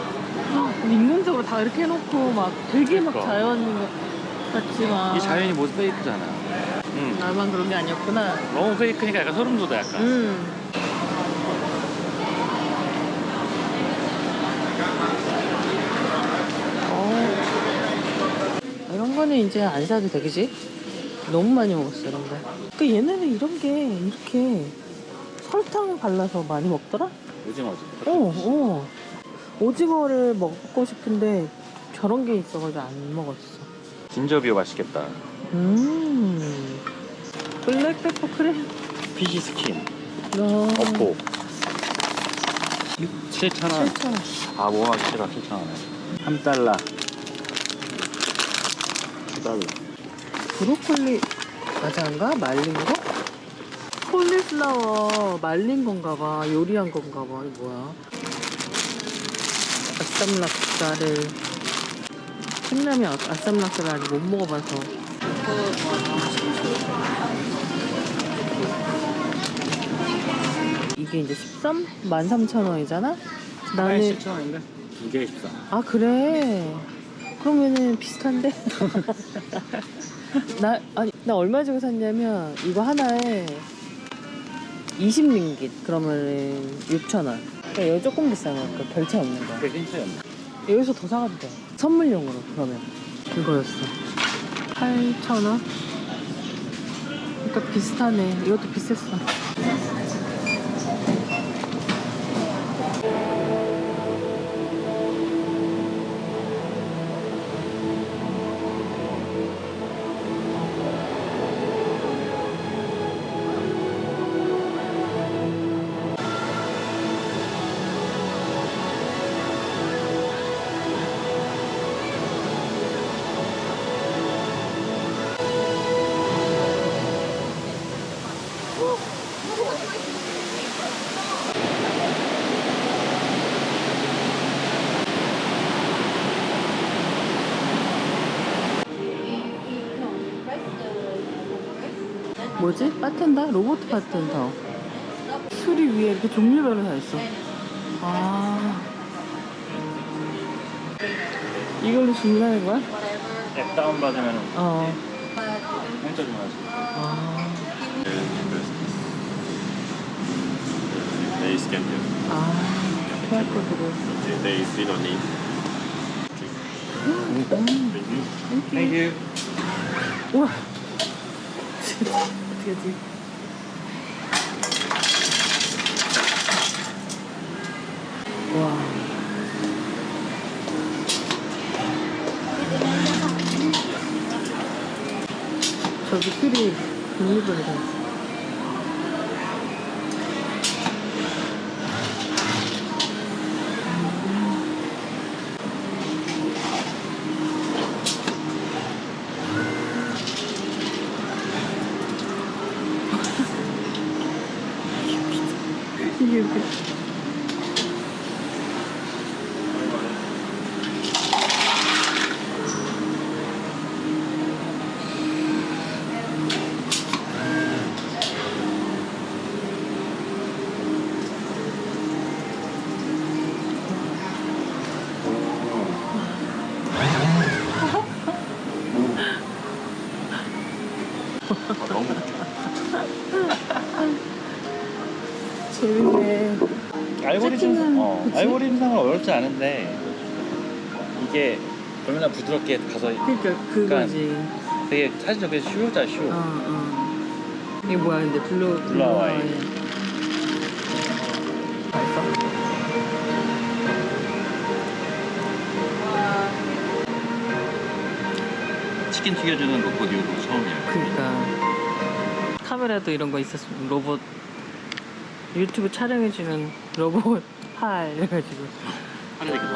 인공적으로 다 이렇게 해놓고 막 되게 막 그러니까. 자연인 것 같지 막. 이 자연이 모습 페이크잖아. 응. 나만 그런 게 아니었구나. 너무 페이크니까 약간 소름 돋아 약간. 이런 거는 이제 안 사도 되겠지? 너무 많이 먹었어 이런 거. 그 얘네는 이런 게 이렇게 설탕을 발라서 많이 먹더라? 오징어지. 오징어를 먹고 싶은데 저런 게 있어가지고 안 먹었어. 진저비오 맛있겠다. 블랙페퍼 크림. 피시 스킨. 어포. 7,000원. 7,000원. 아, 뭐 하기 싫어. 7,000원에. 3달러. 2달러. 브로콜리 과자인가? 말린 거? 콜리플라워 말린 건가 봐. 요리한 건가 봐. 이거 뭐야? 아쌈락사를 콩라면 아쌈락사를 아직 못 먹어봐서. 이게 이제 13,000원이잖아? 나는 7,000원인데? 두 개에 14. 아 그래? 그러면은 비슷한데? 나 얼마 주고 샀냐면 이거 하나에 20링깃 그러면은 6,000원. 그러니까 이거 조금 비싼 거니까 별 차이 없는 거야. 그게 힌트였네. 여기서 더 사가도 돼. 선물용으로 그러면 이거였어. 8,000원? 그러니까 비슷하네. 이것도 비쌌어. 뭐지? 바텐더? 로봇 바텐더. 술이 위에 이렇게 종류별로 다 있어. 아. 이걸로 주문하는 거야? 앱 다운받으면 문자 좀 하지. 아. They scan you. QR코드로. They see don't need. Thank you. 우와. 어떻게 하지? 와. 저기 술이 종류별로 다 있어. 이게 이렇게. 너무 재밌네. 세팅은 그치? 알고리즘상은 어렵지 않은데 이게 얼마나 부드럽게 가서 그러니까 그거지. 되게 사실 저게 쉬우자 쉬워. 이게 뭐야 근데 블루 하와이. 맛있어? 치킨 튀겨주는 로봇 이후로 처음이야. 그러니까 카메라도 이런 거 있었으면 로봇 유튜브 촬영해주는 로봇 8 이래가지고 하늘에 계속